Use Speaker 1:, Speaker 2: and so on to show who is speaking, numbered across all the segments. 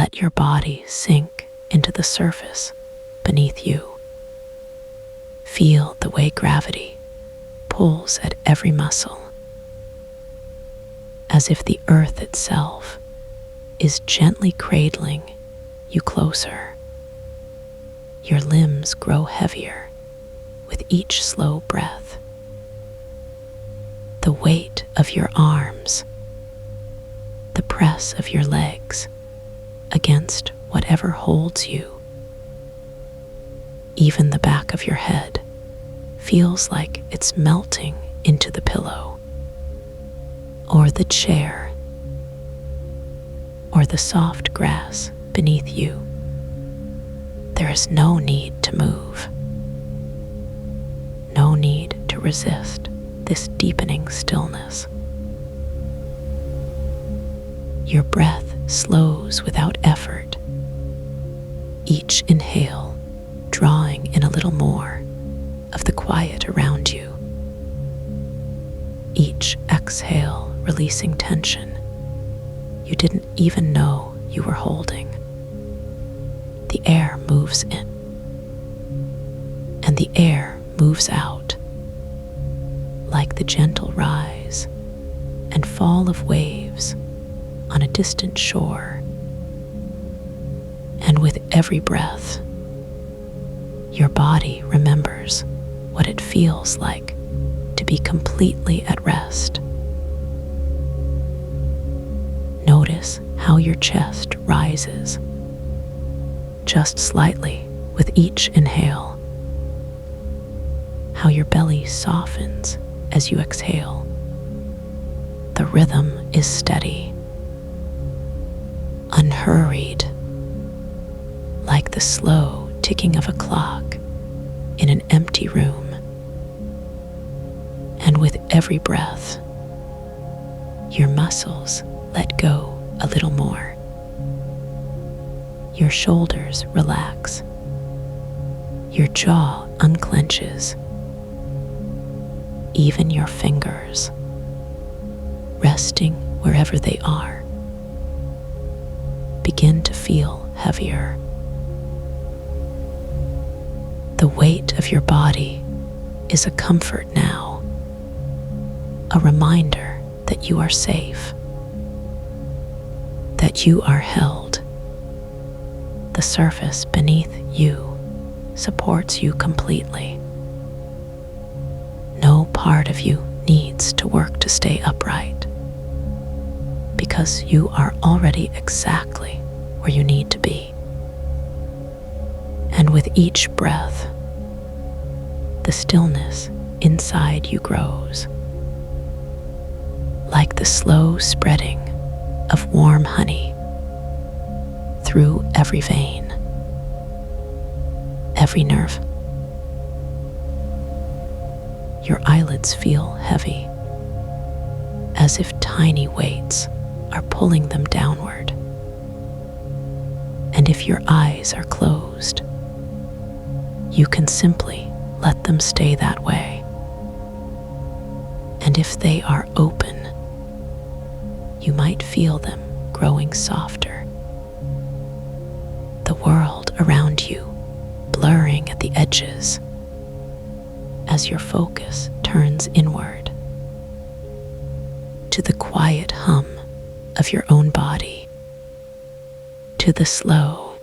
Speaker 1: let your body sink into the surface beneath you. Feel the way gravity pulls at every muscle, as if the earth itself is gently cradling you closer. Your limbs grow heavier with each slow breath. The weight of your arms, the press of your legs against whatever holds you. Even the back of your head feels like it's melting into the pillow, or the chair, or the soft grass beneath you. There is no need to move, no need to resist this deepening stillness. Your breath slows without effort, each inhale drawing in a little more of the quiet around you, each exhale releasing tension you didn't even know you were holding. The air moves in, and the air moves out, like the gentle rise and fall of waves on a distant shore. And with every breath, your body remembers what it feels like to be completely at rest. Notice how your chest rises, just slightly with each inhale, how your belly softens as you exhale. The rhythm is steady, unhurried, like the slow ticking of a clock in an empty room. And with every breath, your muscles let go a little more. Your shoulders relax, your jaw unclenches, even your fingers, resting wherever they are, begin to feel heavier. The weight of your body is a comfort now, a reminder that you are safe, that you are held. The surface beneath you supports you completely. No part of you needs to work to stay upright, because you are already exactly where you need to be. And with each breath, the stillness inside you grows, like the slow spreading of warm honey through every vein, every nerve. Your eyelids feel heavy, as if tiny weights are pulling them downward. And if your eyes are closed, you can simply let them stay that way. And if they are open, you might feel them growing softer. The world around you blurring at the edges as your focus turns inward to the quiet hum of your own body, to the slow,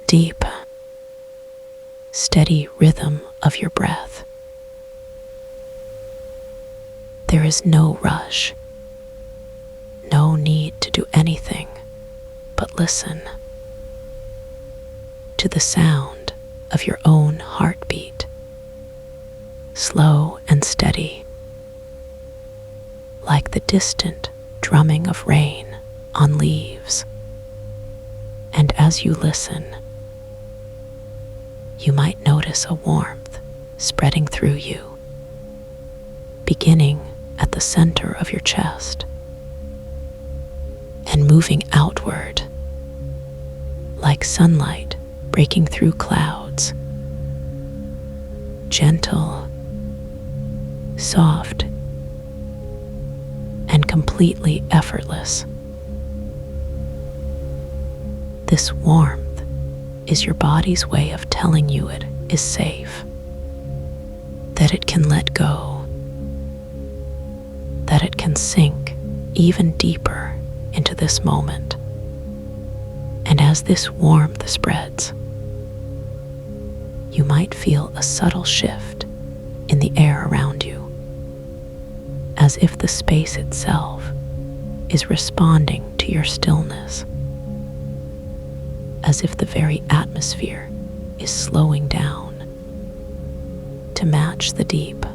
Speaker 1: deep, steady rhythm of your breath. There is no rush, no need to do anything but listen to the sound of your own heartbeat, slow and steady, like the distant drumming of rain on leaves. And as you listen, you might notice a warmth spreading through you, beginning at the center of your chest and moving outward like sunlight breaking through clouds, gentle, soft, and completely effortless. This warmth is your body's way of telling you it is safe, that it can let go, that it can sink even deeper into this moment. And as this warmth spreads, you might feel a subtle shift in the air around you, as if the space itself is responding to your stillness, as if the very atmosphere is slowing down to match the deep,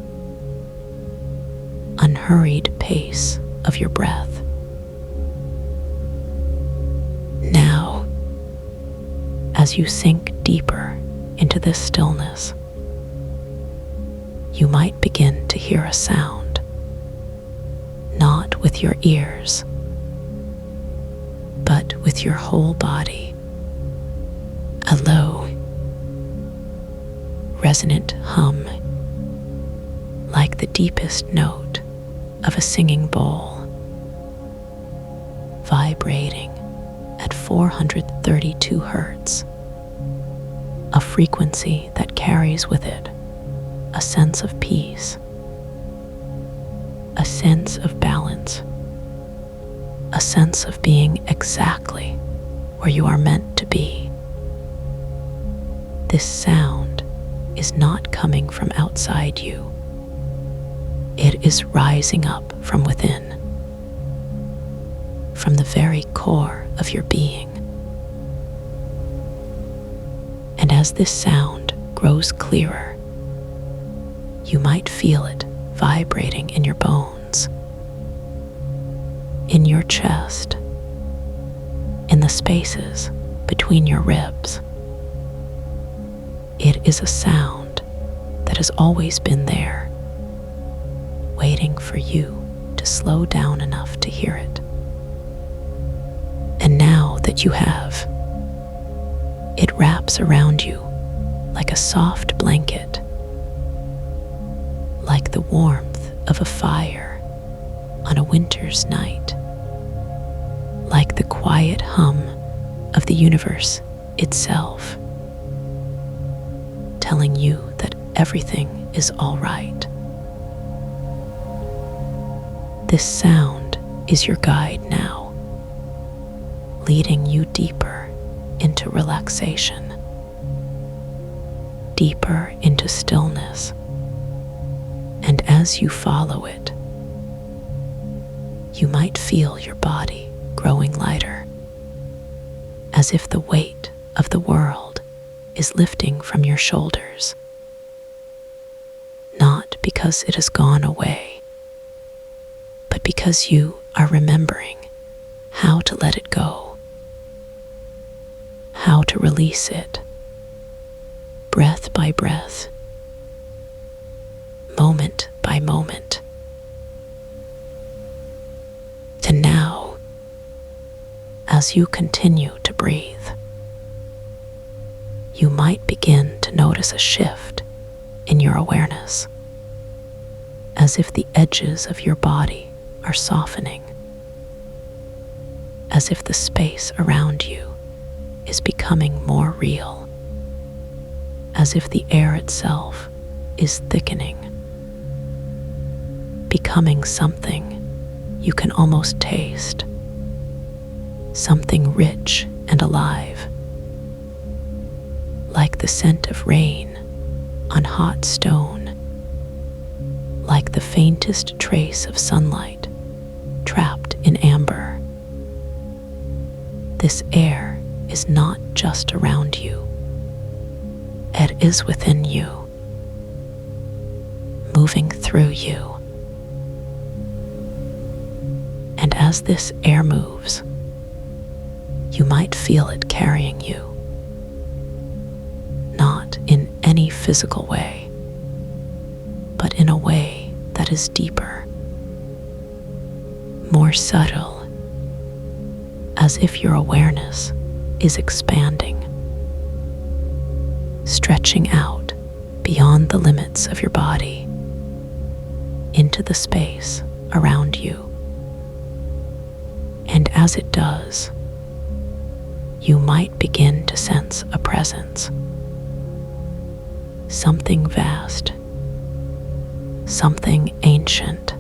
Speaker 1: unhurried pace of your breath. Now, as you sink deeper into this stillness, you might begin to hear a sound, not with your ears, but with your whole body. A low, resonant hum, like the deepest note of a singing bowl, vibrating at 432 hertz, a frequency that carries with it a sense of peace, a sense of balance, a sense of being exactly where you are meant to be. This sound is not coming from outside you. It is rising up from within, from the very core of your being. And as this sound grows clearer, you might feel it vibrating in your bones, in your chest, in the spaces between your ribs. It is a sound that has always been there, waiting for you to slow down enough to hear it. And now that you have, it wraps around you like a soft blanket, like the warmth of a fire on a winter's night, like the quiet hum of the universe itself, telling you that everything is all right. This sound is your guide now, leading you deeper into relaxation, deeper into stillness. And as you follow it, you might feel your body growing lighter, as if the weight of the world is lifting from your shoulders, not because it has gone away, but because you are remembering how to let it go, how to release it, breath by breath, moment by moment. And now, as you continue to breathe, you might begin to notice a shift in your awareness, as if the edges of your body are softening, as if the space around you is becoming more real, as if the air itself is thickening, becoming something you can almost taste, something rich and alive, like the scent of rain on hot stone, like the faintest trace of sunlight trapped in amber. This air is not just around you, it is within you, moving through you. And as this air moves, you might feel it carrying you, not in any physical way, but in a way that is deeper, more subtle, as if your awareness is expanding, stretching out beyond the limits of your body into the space around you. And as it does, you might begin to sense a presence. Something vast, something ancient,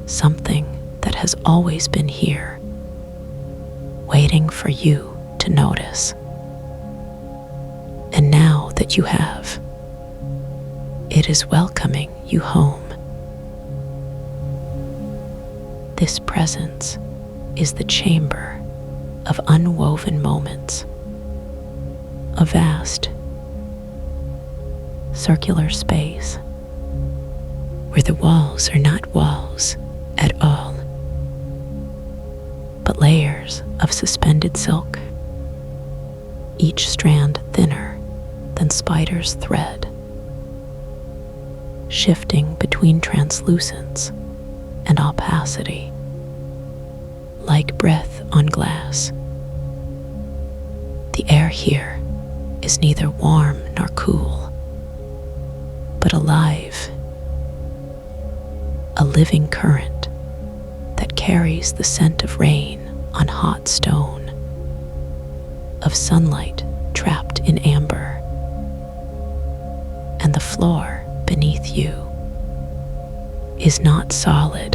Speaker 1: something that has always been here, waiting for you to notice. And now that you have, it is welcoming you home. This presence is the chamber of unwoven moments, a vast, circular space where the walls are not walls at all, but layers of suspended silk, each strand thinner than spider's thread, shifting between translucence and opacity, like breath on glass. The air here is neither warm nor cool, but alive, a living current that carries the scent of rain on hot stone, of sunlight trapped in amber, and the floor beneath you is not solid,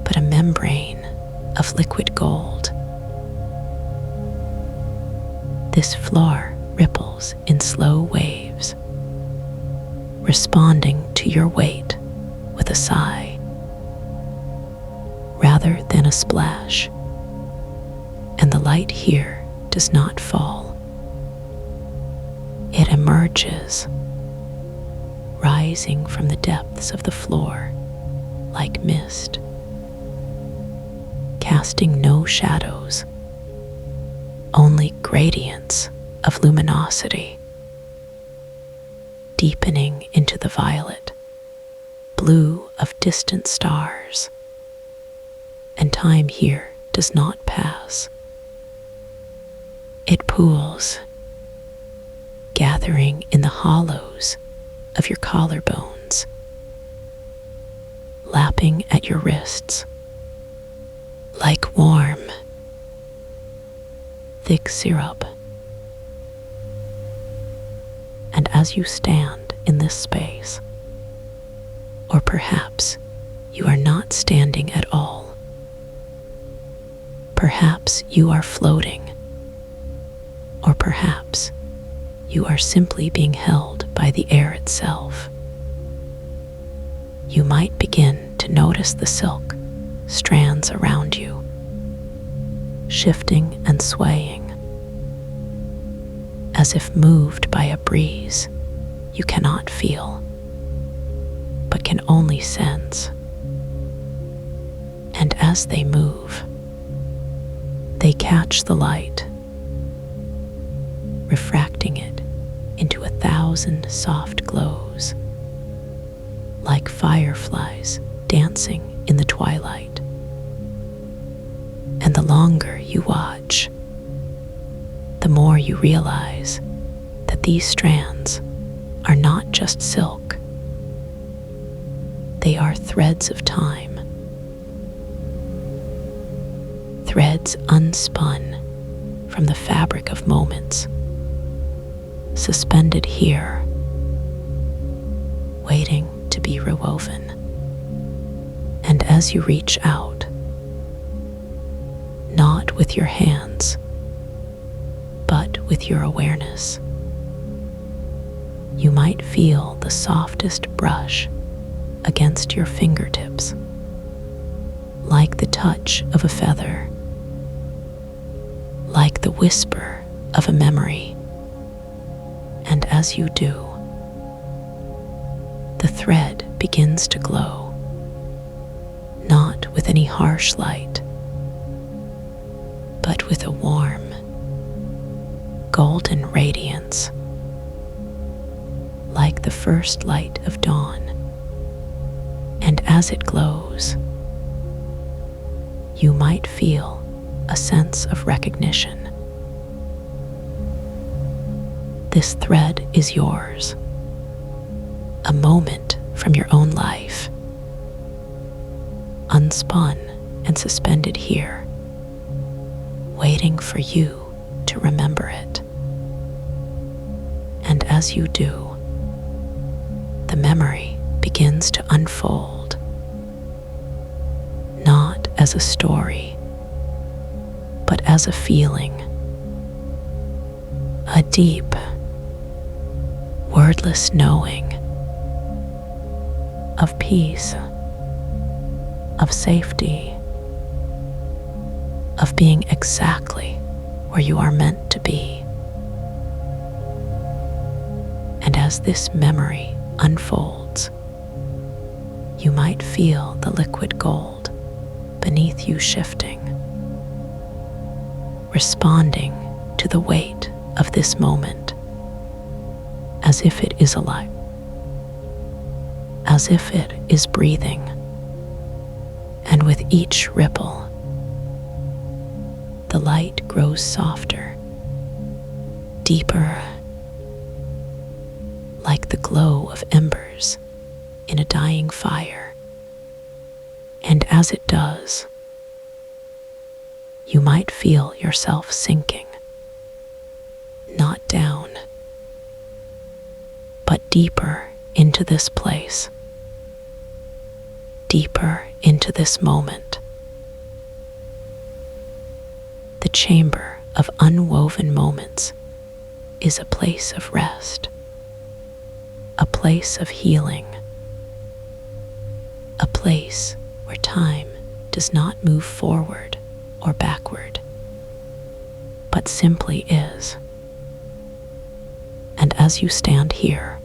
Speaker 1: but a membrane of liquid gold. This floor ripples in slow waves, responding to your weight with a sigh rather than a splash, and the light here does not fall. It emerges, rising from the depths of the floor like mist, casting no shadows, only gradients of luminosity, deepening into the violet, blue of distant stars. And time here does not pass. It pools, gathering in the hollows of your collarbones, lapping at your wrists, like warm, thick syrup. And as you stand in this space, or perhaps you are not standing at all, perhaps you are floating, or perhaps you are simply being held by the air itself, you might begin to notice the silk strands around you, shifting and swaying, as if moved by a breeze you cannot feel, but can only sense. And as they move, they catch the light, refracting it into 1,000 soft glows, like fireflies dancing in the twilight. And the longer you watch, the more you realize that these strands are not just silk. They are threads of time, threads unspun from the fabric of moments, suspended here, waiting to be rewoven. And as you reach out, not with your hands, but with your awareness, you might feel the softest brush against your fingertips, like the touch of a feather, like the whisper of a memory. And as you do, the thread begins to glow, not with any harsh light, but with a warm, golden radiance, like the first light of dawn. And as it glows, you might feel a sense of recognition. This thread is yours, a moment from your own life, unspun and suspended here, waiting for you to remember it. And as you do, the memory begins to unfold, not as a story, but as a feeling, a deep, wordless knowing of peace, of safety, of being exactly where you are meant to be. And as this memory unfolds, you might feel the liquid gold beneath you shifting, responding to the weight of this moment as if it is alive, as if it is breathing. And with each ripple, the light grows softer, deeper, like the glow of embers in a dying fire. And as it does, you might feel yourself sinking, not down, but deeper into this place, deeper into this moment. The chamber of unwoven moments is a place of rest, a place of healing, a place where time does not move forward or backward, but simply is. And as you stand here,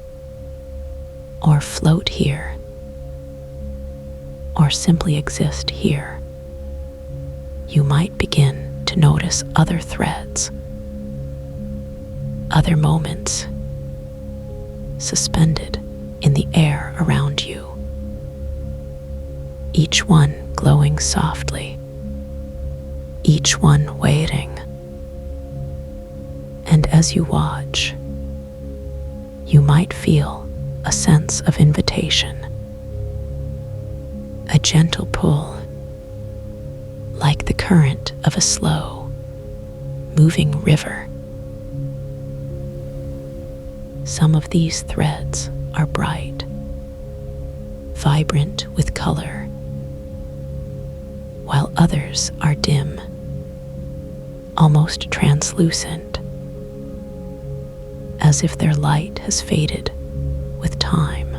Speaker 1: or float here, or simply exist here, you might begin to notice other threads, other moments suspended in the air around you, each one glowing softly, each one waiting. And as you watch, you might feel a sense of invitation, a gentle pull, like the current of a slow, moving river. Some of these threads are bright, vibrant with color, while others are dim, almost translucent, as if their light has faded with time.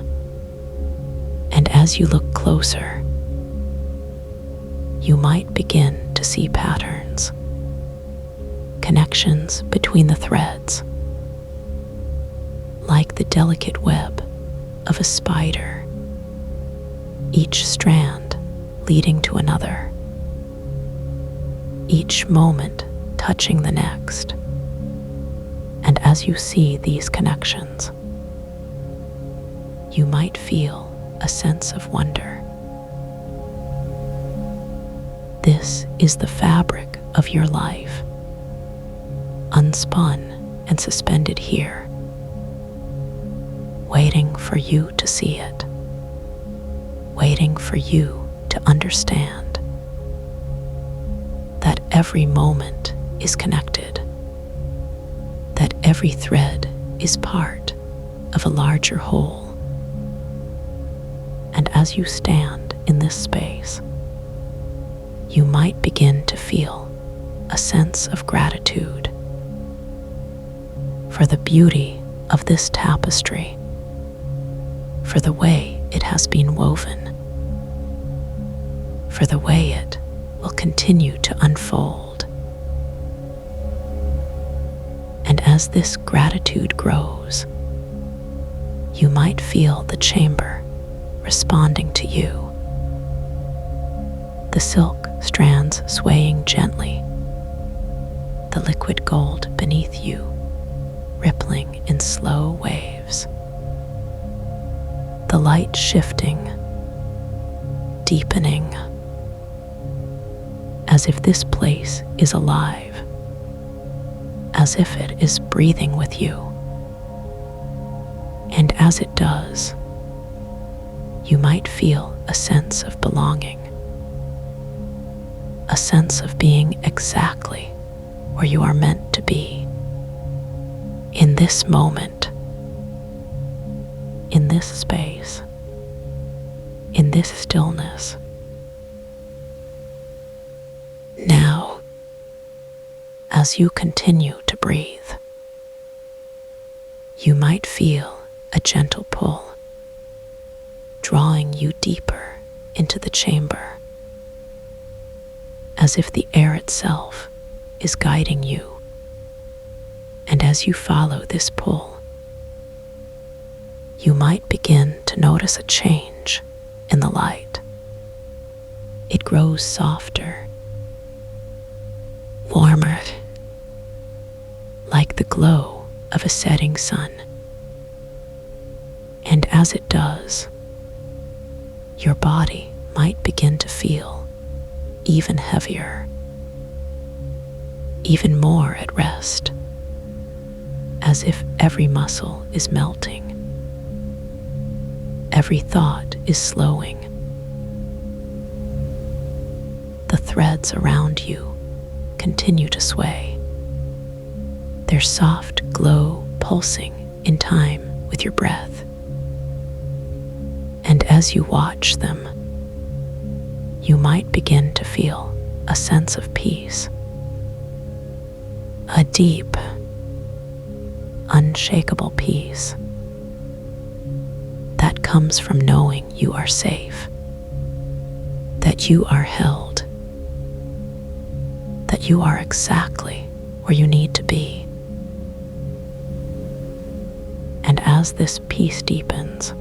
Speaker 1: And as you look closer, you might begin to see patterns, connections between the threads, like the delicate web of a spider, each strand leading to another, each moment touching the next. And as you see these connections, you might feel a sense of wonder. This is the fabric of your life, unspun and suspended here, waiting for you to see it, waiting for you to understand that every moment is connected, that every thread is part of a larger whole. And as you stand in this space, you might begin to feel a sense of gratitude for the beauty of this tapestry, for the way it has been woven, for the way it will continue to unfold. And as this gratitude grows, you might feel the chamber responding to you, the silk strands swaying gently, the liquid gold beneath you rippling in slow waves, the light shifting, deepening, as if this place is alive, as if it is breathing with you. And as it does, you might feel a sense of belonging, a sense of being exactly where you are meant to be, in this moment, in this space, in this stillness. Now, as you continue to breathe, you might feel a gentle pull, drawing you deeper into the chamber, as if the air itself is guiding you. And as you follow this pull, you might begin to notice a change in the light. It grows softer, warmer, like the glow of a setting sun. And as it does, your body might begin to feel even heavier, even more at rest, as if every muscle is melting, every thought is slowing. The threads around you continue to sway, their soft glow pulsing in time with your breath. And as you watch them, you might begin to feel a sense of peace, a deep, unshakable peace that comes from knowing you are safe, that you are held, that you are exactly where you need to be. And as this peace deepens,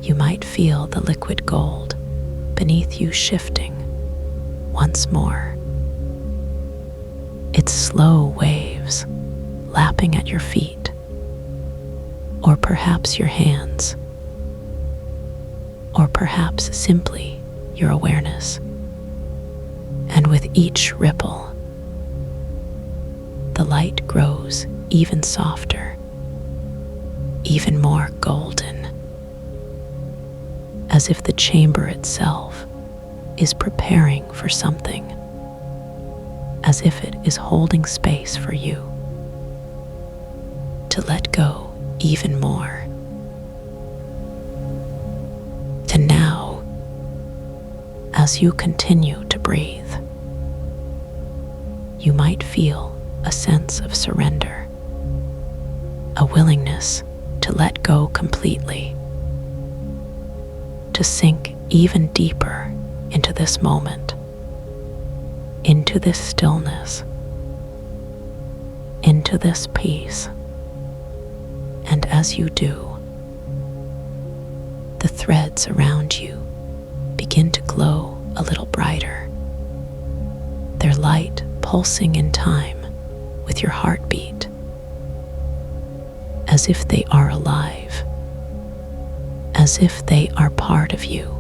Speaker 1: you might feel the liquid gold beneath you shifting once more. Its slow waves lapping at your feet, or perhaps your hands, or perhaps simply your awareness. And with each ripple, the light grows even softer, even more golden, as if the chamber itself is preparing for something, as if it is holding space for you to let go even more. To now, as you continue to breathe, you might feel a sense of surrender, a willingness to let go completely, to sink even deeper into this moment, into this stillness, into this peace. And as you do, the threads around you begin to glow a little brighter, their light pulsing in time with your heartbeat, as if they are alive, as if they are part of you.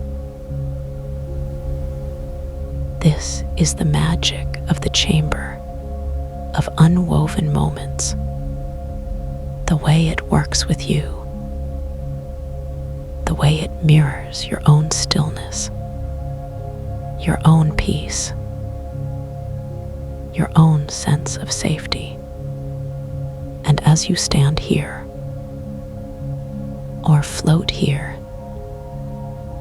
Speaker 1: This is the magic of the chamber of unwoven moments, the way it works with you, the way it mirrors your own stillness, your own peace, your own sense of safety. And as you stand here, or float here,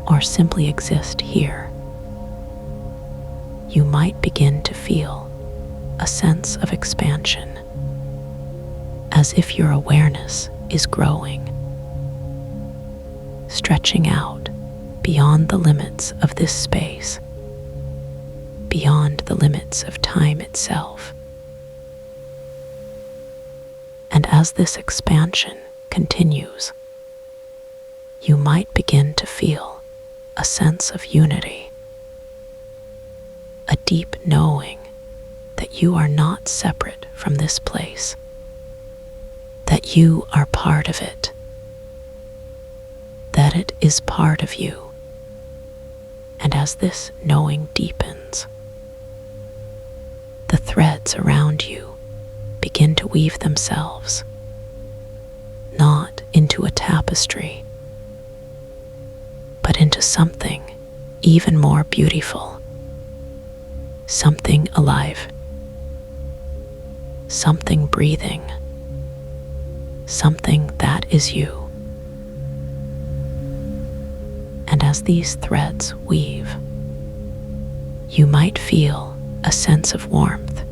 Speaker 1: or simply exist here, you might begin to feel a sense of expansion, as if your awareness is growing, stretching out beyond the limits of this space, beyond the limits of time itself. And as this expansion continues, you might begin to feel a sense of unity, a deep knowing that you are not separate from this place, that you are part of it, that it is part of you. And as this knowing deepens, the threads around you begin to weave themselves, not into a tapestry, but into something even more beautiful, something alive, something breathing, something that is you. And as these threads weave, you might feel a sense of warmth,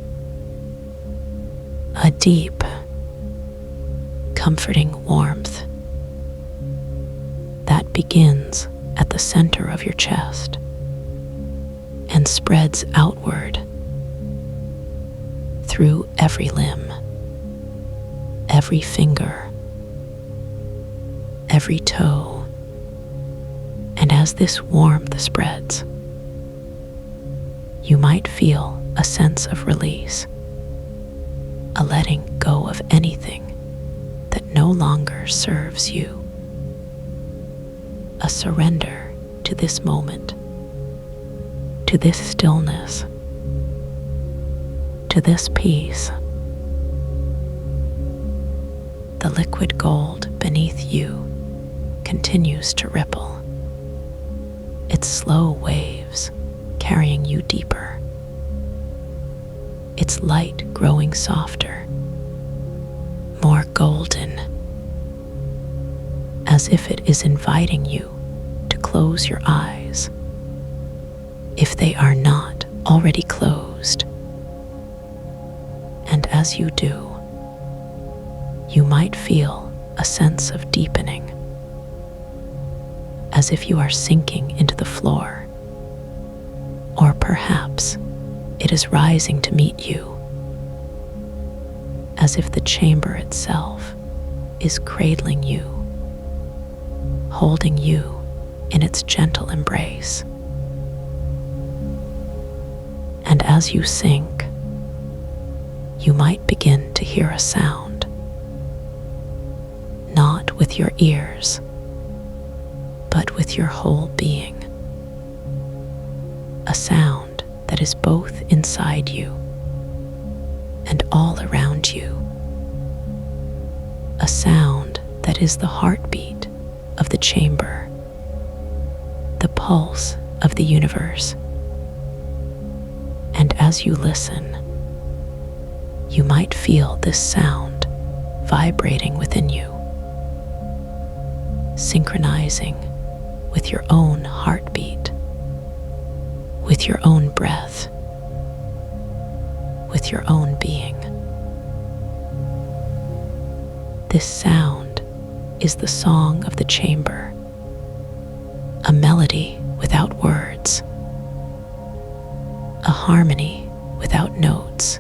Speaker 1: a deep, comforting warmth that begins at the center of your chest and spreads outward through every limb, every finger, every toe. And as this warmth spreads, you might feel a sense of release, a letting go of anything that no longer serves you, a surrender to this moment, to this stillness, to this peace. The liquid gold beneath you continues to ripple, its slow waves carrying you deeper, its light growing softer, more golden, as if it is inviting you to close your eyes, if they are not already closed. And as you do, you might feel a sense of deepening, as if you are sinking into the floor, or perhaps it is rising to meet you, as if the chamber itself is cradling you, holding you in its gentle embrace. And as you sink, you might begin to hear a sound, not with your ears, but with your whole being. A sound that is both inside you and all around you. A sound that is the heartbeat of the chamber, the pulse of the universe. And as you listen, you might feel this sound vibrating within you, synchronizing with your own heartbeat, with your own breath, with your own being. This sound is the song of the chamber, a melody without words, a harmony without notes,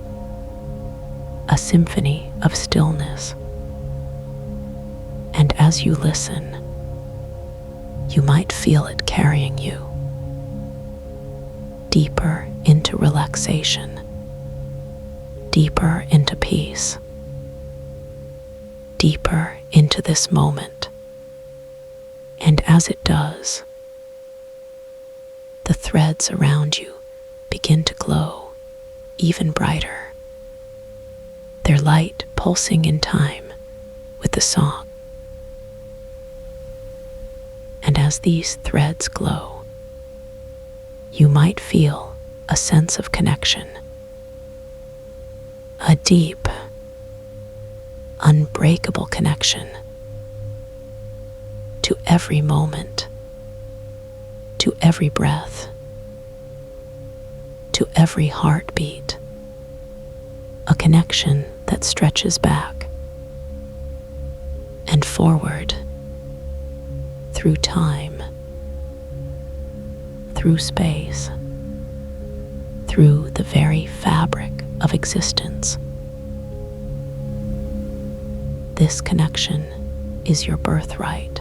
Speaker 1: a symphony of stillness. And as you listen, you might feel it carrying you deeper into relaxation, deeper into peace, deeper into this moment. And as it does, the threads around you begin to glow even brighter, their light pulsing in time with the song. And as these threads glow, you might feel a sense of connection, a deep, unbreakable connection to every moment, to every breath, to every heartbeat, a connection that stretches back and forward through time, through space, through the very fabric of existence. This connection is your birthright,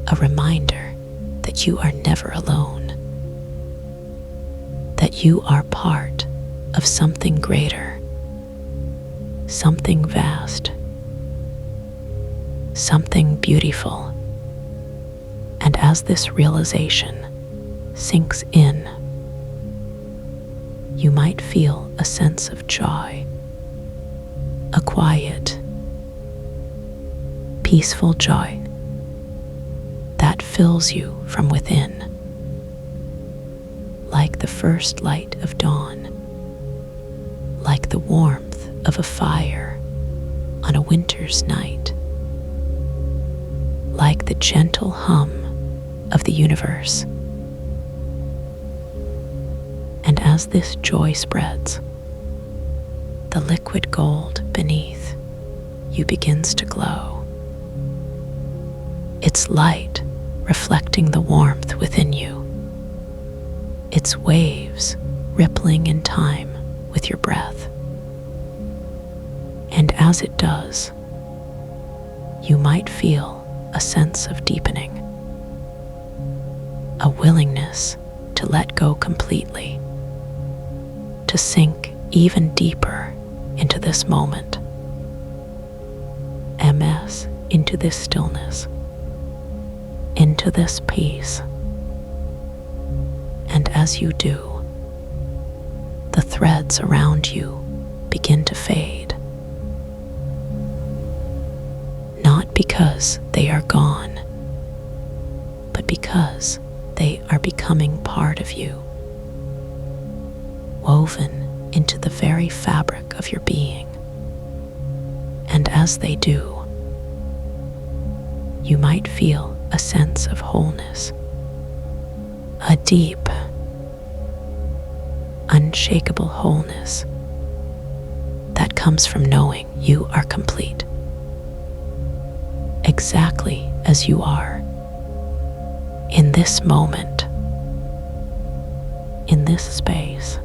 Speaker 1: a reminder that you are never alone, that you are part of something greater, something vast, something beautiful. And as this realization sinks in, you might feel a sense of joy, a quiet, peaceful joy that fills you from within, like the first light of dawn, like the warmth of a fire on a winter's night, like the gentle hum of the universe. And as this joy spreads, the liquid gold beneath you begins to glow, its light reflecting the warmth within you, its waves rippling in time with your breath. And as it does, you might feel a sense of deepening, a willingness to let go completely, to sink even deeper into this moment, into this stillness, into this peace. And as you do, the threads around you begin to fade, not because they are gone, but because they are becoming part of you, woven into the very fabric of your being. And as they do, you might feel a sense of wholeness, a deep, unshakable wholeness that comes from knowing you are complete, exactly as you are, in this moment, in this space,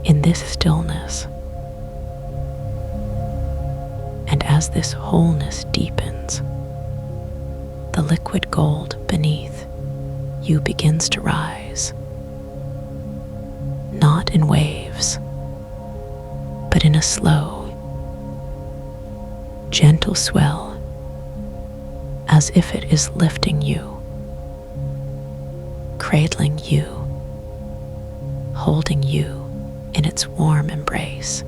Speaker 1: in this stillness. And as this wholeness deepens, the liquid gold beneath you begins to rise, not in waves, but in a slow, gentle swell, as if it is lifting you, cradling you, holding you in its warm embrace.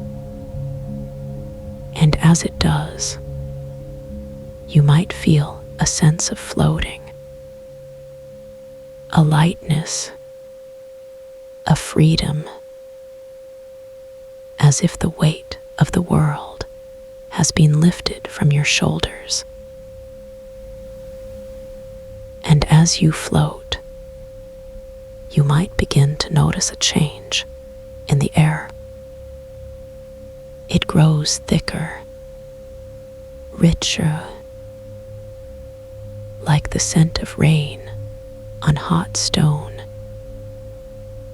Speaker 1: And as it does, you might feel a sense of floating, a lightness, a freedom, as if the weight of the world has been lifted from your shoulders. And as you float, you might begin to notice a change in the air. It grows thicker, richer, like the scent of rain on hot stone,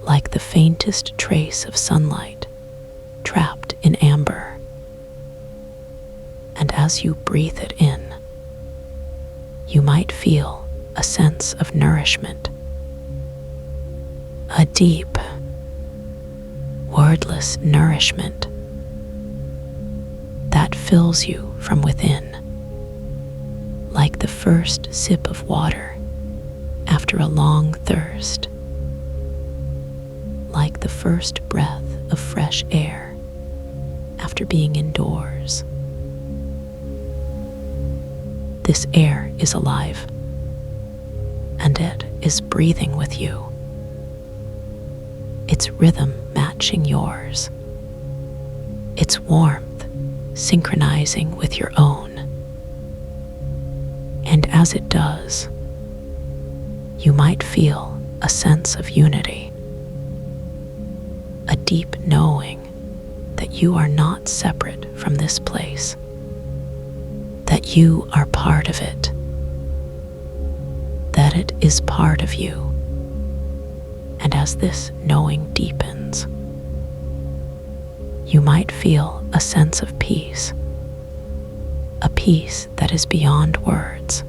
Speaker 1: like the faintest trace of sunlight trapped in amber. And as you breathe it in, you might feel a sense of nourishment, a deep, wordless nourishment that fills you from within, like the first sip of water after a long thirst, like the first breath of fresh air after being indoors. This air is alive, and it is breathing with you, its rhythm matching yours, its warmth synchronizing with your own. And as it does, you might feel a sense of unity, a deep knowing that you are not separate from this place, that you are part of it, that it is part of you. And as this knowing deepens, you might feel a sense of peace, a peace that is beyond words,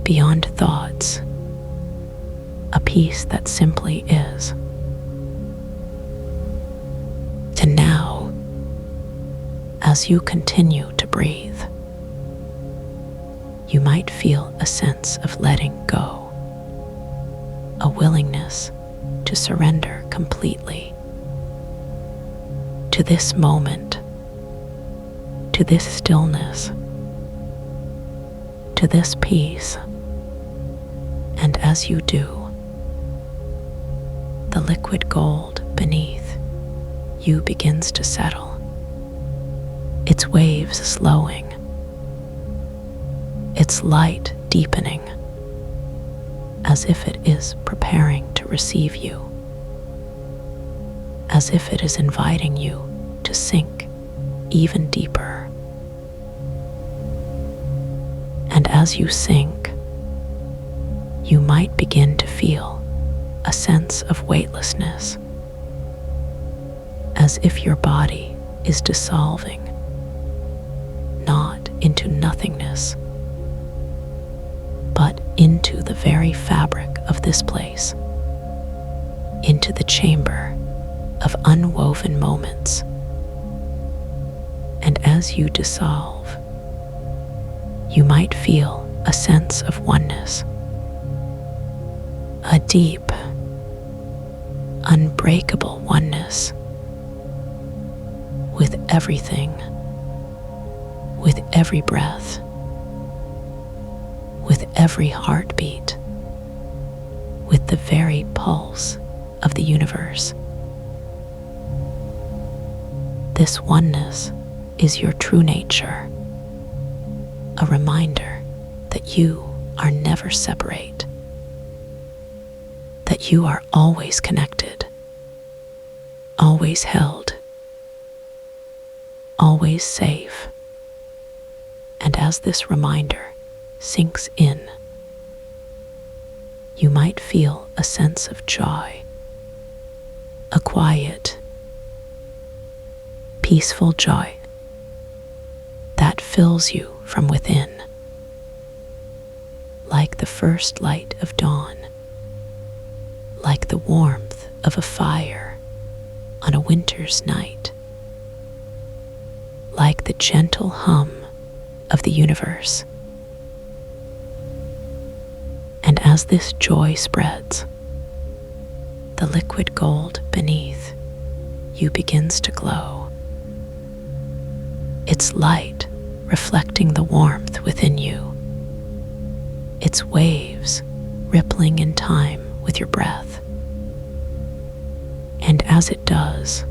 Speaker 1: beyond thoughts, a peace that simply is. And now, as you continue to breathe, you might feel a sense of letting go, a willingness to surrender completely to this moment, to this stillness, to this peace. And as you do, the liquid gold beneath you begins to settle, its waves slowing, its light deepening, as if it is preparing to receive you, as if it is inviting you to sink even deeper. And as you sink, you might begin to feel a sense of weightlessness, as if your body is dissolving, not into nothingness, but into the very fabric of this place, into the chamber of unwoven moments. And as you dissolve, you might feel a sense of oneness, a deep, unbreakable oneness with everything, with every breath, with every heartbeat, with the very pulse of the universe. This oneness is your true nature, a reminder that you are never separate, that you are always connected, always held, always safe. And as this reminder sinks in, you might feel a sense of joy, a quiet, peaceful joy that fills you from within, like the first light of dawn, like the warmth of a fire on a winter's night, like the gentle hum of the universe. And as this joy spreads, the liquid gold beneath you begins to glow, its light reflecting the warmth within you, its waves rippling in time with your breath. And as it does,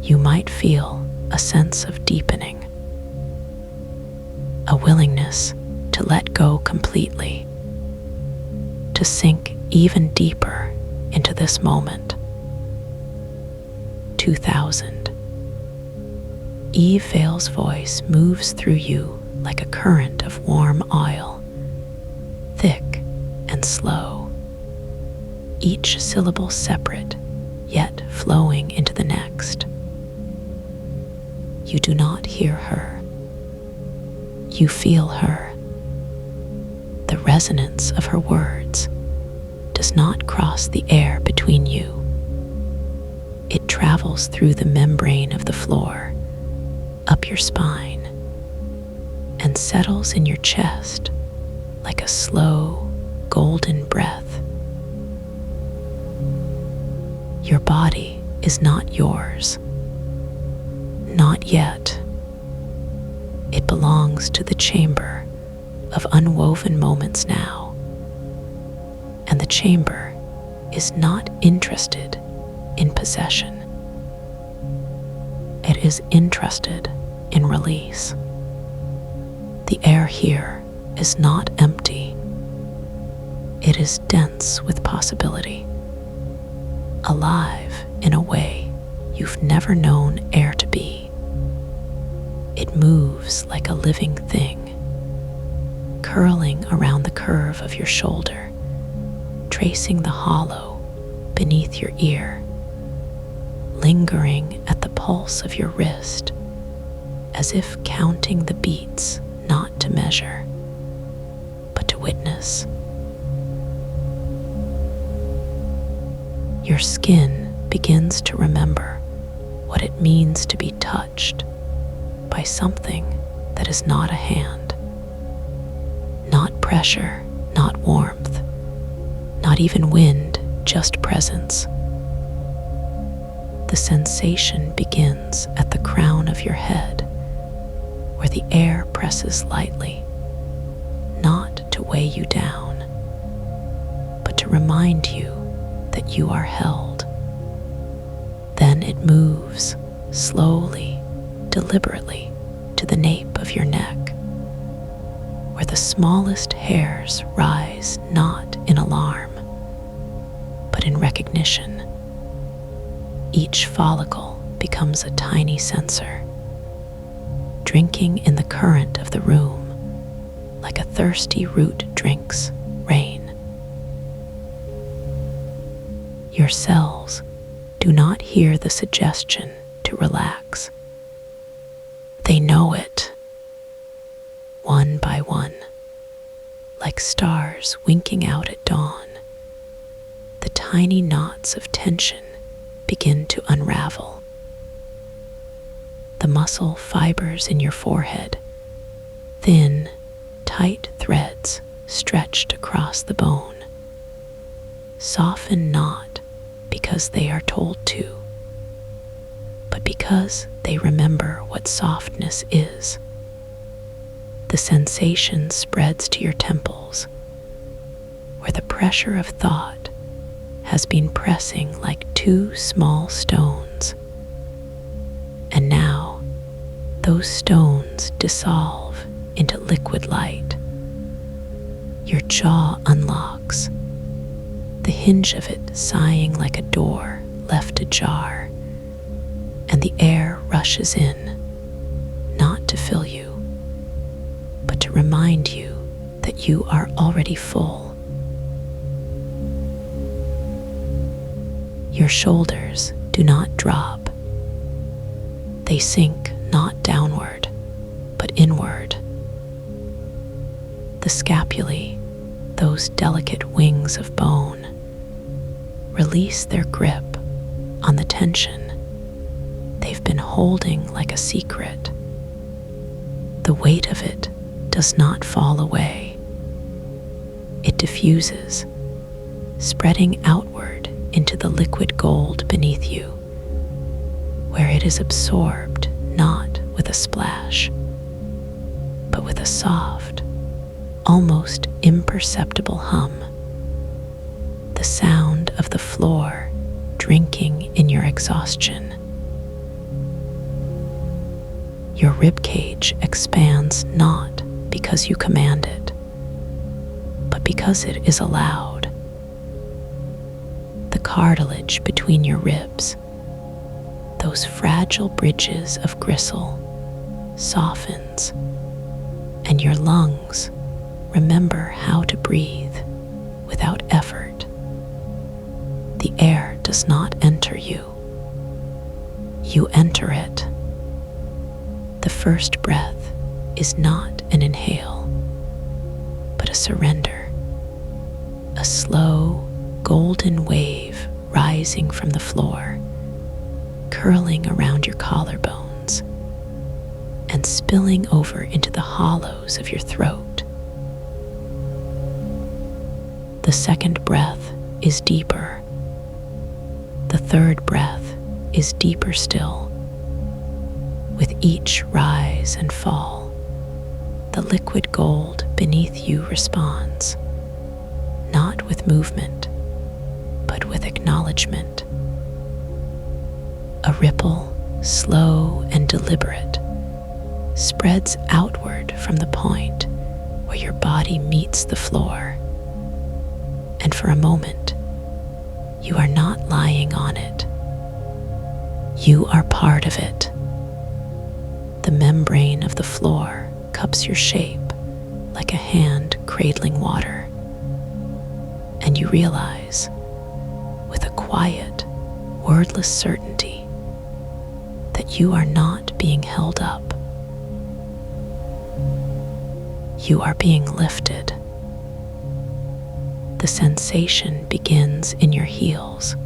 Speaker 1: you might feel a sense of deepening, a willingness to let go completely, to sink even deeper into this moment. 2000. Eve Vale's voice moves through you like a current of warm oil, thick and slow, each syllable separate, yet flowing into the next. You do not hear her. You feel her. The resonance of her words does not cross the air between you. It travels through the membrane of the floor, up your spine, and settles in your chest like a slow, golden breath. Your body is not yours. Not yet. It belongs to the chamber of unwoven moments now. And the chamber is not interested in possession. It is interested in release. The air here is not empty. It is dense with possibility, alive in a way you've never known air to be. It moves like a living thing, curling around the curve of your shoulder, tracing the hollow beneath your ear, lingering at the pulse of your wrist, as if counting the beats not to measure, but to witness. Your skin begins to remember what it means to be touched by something that is not a hand, not pressure, not warmth, not even wind, just presence. The sensation begins at the crown of your head, where the air presses lightly, not to weigh you down, but to remind you that you are held. Then it It moves slowly, deliberately to the nape of your neck, where the smallest hairs rise not in alarm, but in recognition. Each follicle becomes a tiny sensor, drinking in the current of the room like a thirsty root drinks rain. Your cells do not hear the suggestion to relax. They know it. One by one, like stars winking out at dawn, the tiny knots of tension begin to unravel. The muscle fibers in your forehead, thin, tight threads stretched across the bone, soften not because they are told to, but because they remember what softness is. The sensation spreads to your temples, where the pressure of thought has been pressing like two small stones. And now, those stones dissolve into liquid light. Your jaw unlocks, the hinge of it sighing like a door left ajar, and the air rushes in, not to fill you, but to remind you that you are already full. Your shoulders do not drop. They sink not downward, but inward. The scapulae, those delicate wings of bone, release their grip on the tension they've been holding like a secret. The weight of it does not fall away. It diffuses, spreading outward into the liquid gold beneath you, where it is absorbed not with a splash, but with a soft, almost imperceptible hum, the sound of the floor drinking in your exhaustion. Your ribcage expands not because you command it, but because it is allowed. The cartilage between your ribs, those fragile bridges of gristle, softens, and your lungs remember how to breathe without effort. The air does not enter you. You enter it. The first breath is not an inhale, but a surrender, a slow, golden wave rising from the floor, curling around your collarbones and spilling over into the hollows of your throat. The second breath is deeper. The third breath is deeper still. With each rise and fall, the liquid gold beneath you responds, not with movement, but with acknowledgement. A ripple, slow and deliberate, spreads outward from the point where your body meets the floor, and for a moment, you are not lying on it. You are part of it. The membrane of the floor cups your shape like a hand cradling water, and you realize, with a quiet, wordless certainty, that you are not being held up. You are being lifted. The sensation begins in your heels,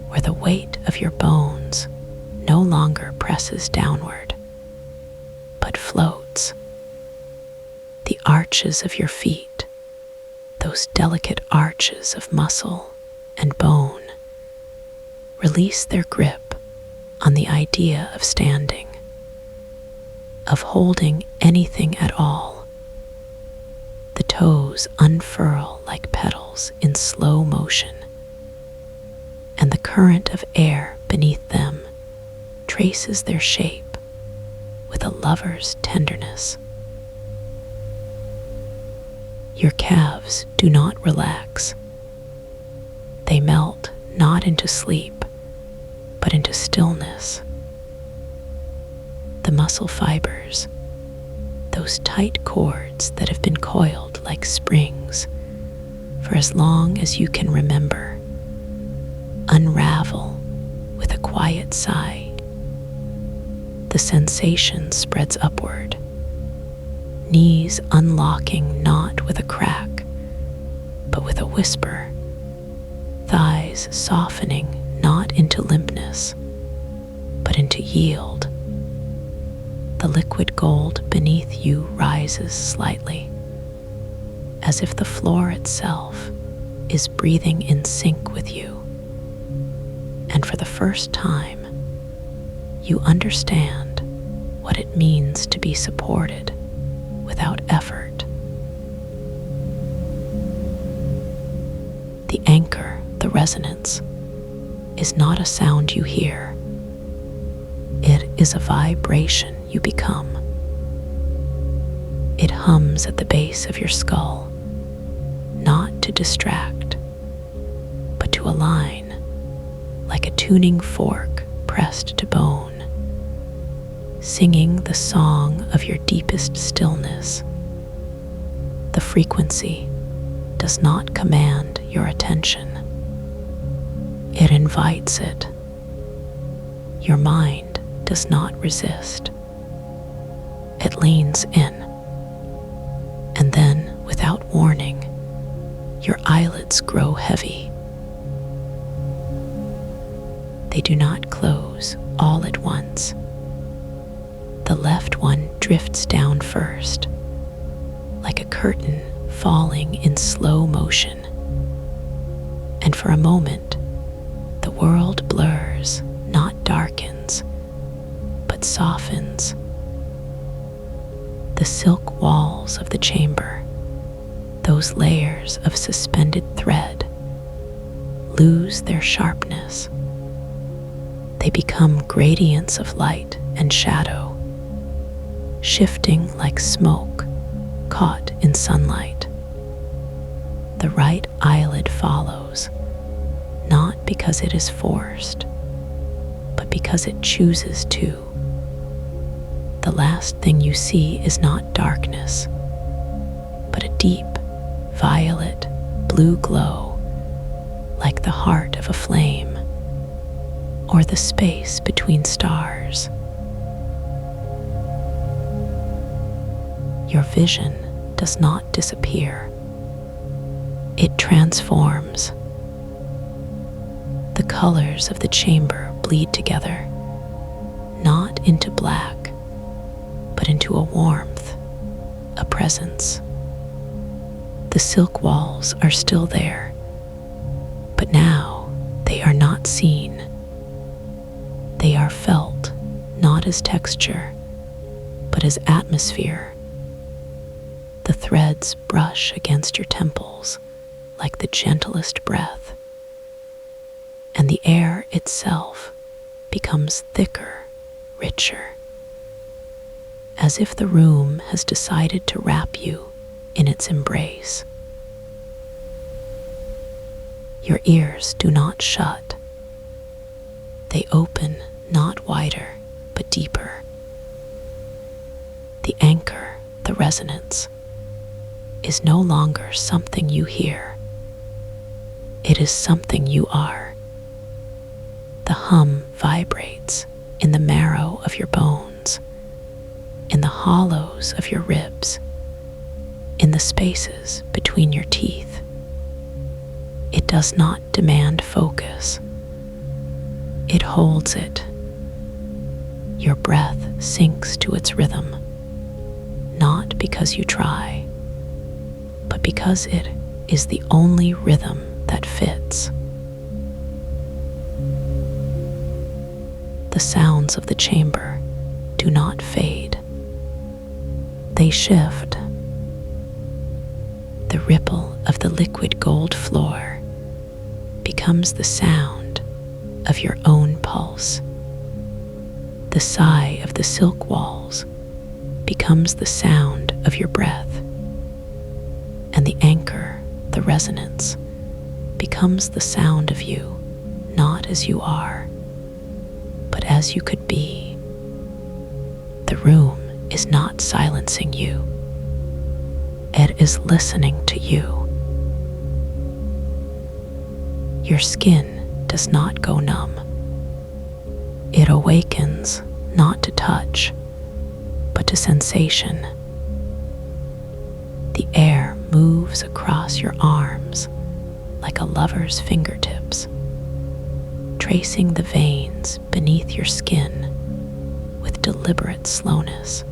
Speaker 1: where the weight of your bones no longer presses downward, but floats. The arches of your feet, those delicate arches of muscle and bone, release their grip on the idea of standing, of holding anything at all. The toes unfurl like petals in slow motion, and the current of air beneath them traces their shape with a lover's tenderness. Your calves do not relax. They melt not into sleep, but into stillness. The muscle fibers, those tight cords that have been coiled like springs for as long as you can remember, unravel with a quiet sigh. The sensation spreads upward, knees unlocking not with a crack, but with a whisper, thighs softening not into limpness, but into yield. The liquid gold beneath you rises slightly, as if the floor itself is breathing in sync with you. And for the first time, you understand what it means to be supported without effort. The anchor, the resonance, is not a sound you hear. It is a vibration you become. It hums at the base of your skull, not to distract, but to align, like a tuning fork pressed to bone, singing the song of your deepest stillness. The frequency does not command your attention. It invites it. Your mind does not resist. It leans in, and then, without warning, your eyelids grow heavy. They do not close all at once. The left one drifts down first, like a curtain falling in slow motion. And for a moment, the world blurs, not darkens, but softens. The silk walls of the chamber, those layers of suspended thread, lose their sharpness. They become gradients of light and shadow, shifting like smoke caught in sunlight. The right eyelid follows, not because it is forced, but because it chooses to. The last thing you see is not darkness, but a deep, violet, blue glow, like the heart of a flame, or the space between stars. Your vision does not disappear. It transforms. The colors of the chamber bleed together, not into black, but into a warmth, a presence. The silk walls are still there, but now they are not seen. They are felt, not as texture, but as atmosphere. The threads brush against your temples like the gentlest breath, and the air itself becomes thicker, richer, as if the room has decided to wrap you in its embrace. Your ears do not shut. They open not wider, but deeper. The anchor, the resonance, is no longer something you hear. It is something you are. The hum vibrates in the marrow of your bones, in the hollows of your ribs, in the spaces between your teeth. It does not demand focus. It holds it. Your breath sinks to its rhythm, not because you try, but because it is the only rhythm that fits. The sounds of the chamber do not fade. They shift. The ripple of the liquid gold floor becomes the sound of your own pulse. The sigh of the silk walls becomes the sound of your breath, and the anchor, the resonance, becomes the sound of you, not as you are, but as you could be. The room is not silencing you. It is listening to you. Your skin does not go numb. It awakens not to touch, but to sensation. The air moves across your arms like a lover's fingertips, tracing the veins beneath your skin with deliberate slowness.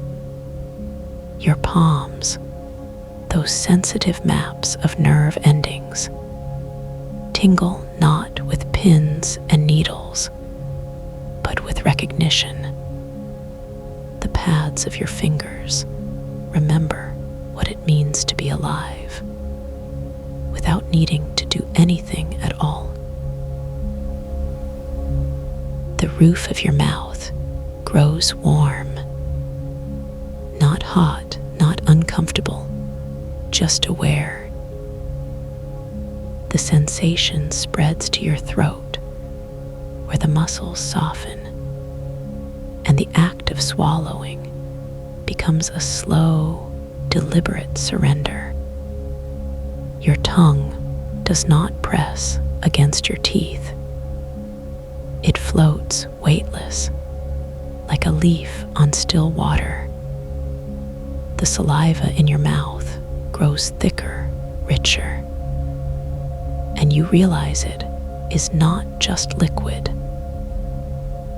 Speaker 1: Your palms, those sensitive maps of nerve endings, tingle not with pins and needles, but with recognition. The pads of your fingers remember what it means to be alive, without needing to do anything at all. The roof of your mouth grows warm, not hot, not uncomfortable, just aware. The sensation spreads to your throat, where the muscles soften, and the act of swallowing becomes a slow, deliberate surrender. Your tongue does not press against your teeth. It floats weightless, like a leaf on still water. The saliva in your mouth grows thicker, richer, and you realize it is not just liquid.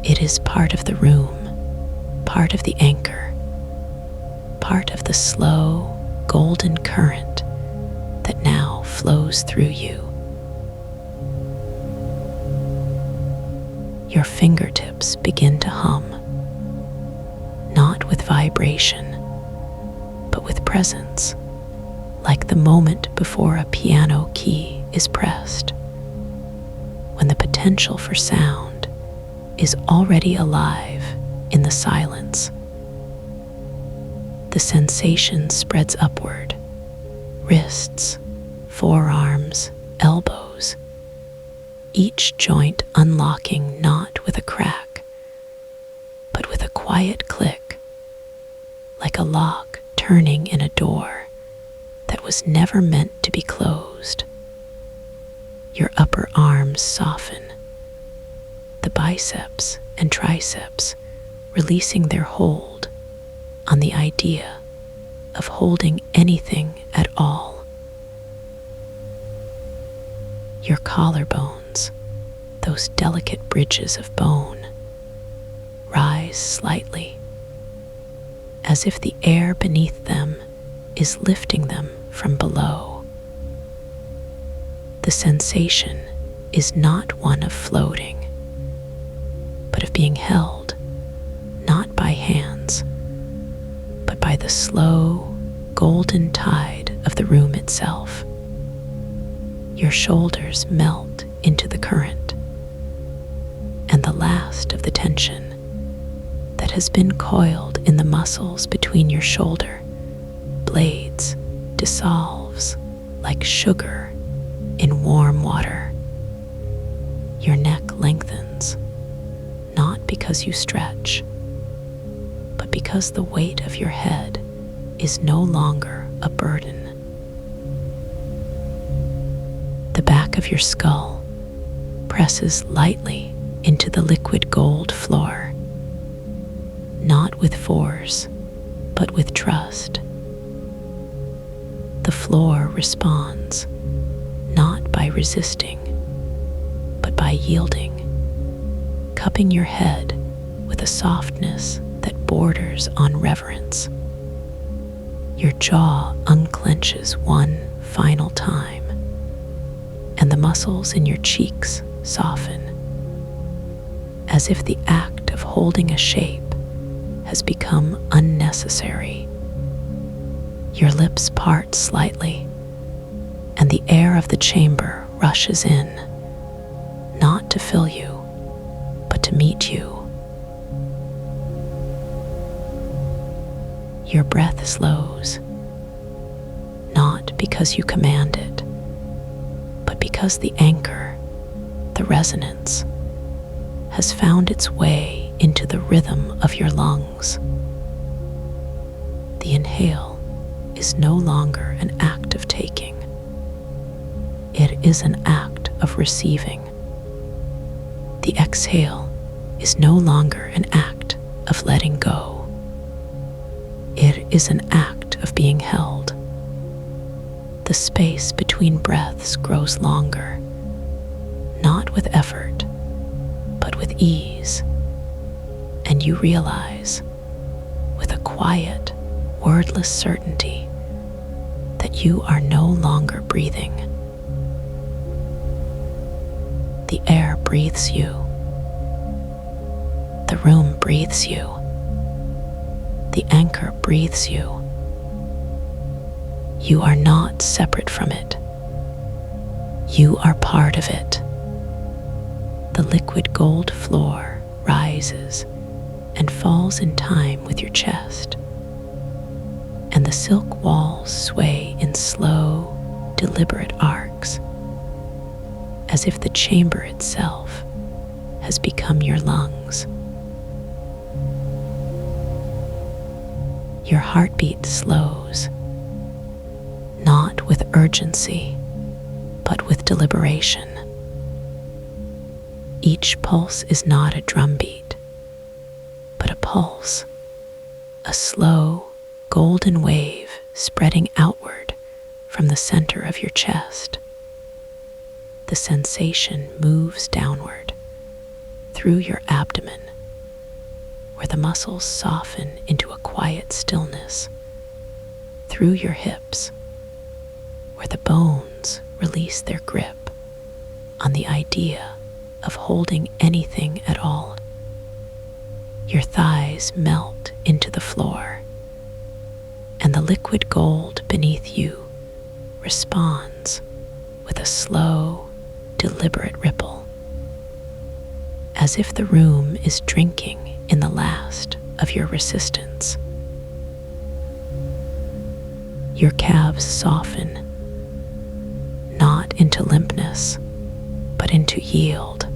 Speaker 1: It is part of the room, part of the anchor, part of the slow, golden current that now flows through you. Your fingertips begin to hum, not with vibration, but with presence, like the moment before a piano key is pressed, when the potential for sound is already alive in the silence. The sensation spreads upward, wrists, forearms, elbows, each joint unlocking not with a crack, but with a quiet click, like a lock turning in a door that was never meant to be closed. Your upper arms soften, the biceps and triceps releasing their hold on the idea of holding anything at all. Your collarbones, those delicate bridges of bone, rise slightly, as if the air beneath them is lifting them from below. The sensation is not one of floating, but of being held, not by hands, but by the slow, golden tide of the room itself. Your shoulders melt into the current, and the last of the tension that has been coiled in the muscles between your shoulder blades dissolves like sugar in warm water. Your neck lengthens, not because you stretch, but because the weight of your head is no longer a burden. The back of your skull presses lightly into the liquid gold floor, not with force, but with trust. The floor responds, not by resisting, but by yielding, cupping your head with a softness that borders on reverence. Your jaw unclenches one final time, and the muscles in your cheeks soften, as if the act of holding a shape has become unnecessary. Your lips part slightly, and the air of the chamber rushes in, not to fill you, to meet you. Your breath slows, not because you command it, but because the anchor, the resonance, has found its way into the rhythm of your lungs. The inhale is no longer an act of taking. It is an act of receiving. The exhale is no longer an act of letting go. It is an act of being held. The space between breaths grows longer, not with effort, but with ease, and you realize, with a quiet, wordless certainty, that you are no longer breathing. The air breathes you. The room breathes you. The anchor breathes you. You are not separate from it. You are part of it. The liquid gold floor rises and falls in time with your chest, and the silk walls sway in slow, deliberate arcs, as if the chamber itself has become your lungs. Your heartbeat slows, not with urgency, but with deliberation. Each pulse is not a drumbeat, but a pulse, a slow, golden wave spreading outward from the center of your chest. The sensation moves downward through your abdomen, where the muscles soften into a quiet stillness, through your hips, where the bones release their grip on the idea of holding anything at all. Your thighs melt into the floor, and the liquid gold beneath you responds with a slow, deliberate ripple, as if the room is drinking in the last of your resistance. Your calves soften, not into limpness, but into yield.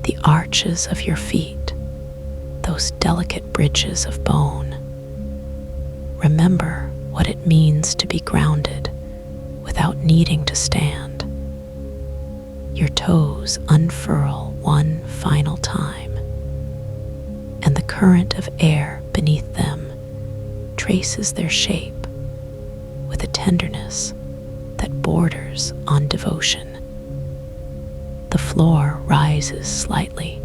Speaker 1: The arches of your feet, those delicate bridges of bone, remember what it means to be grounded without needing to stand. Your toes unfurl one final time, and the current of air beneath them traces their shape with a tenderness that borders on devotion. The floor rises slightly,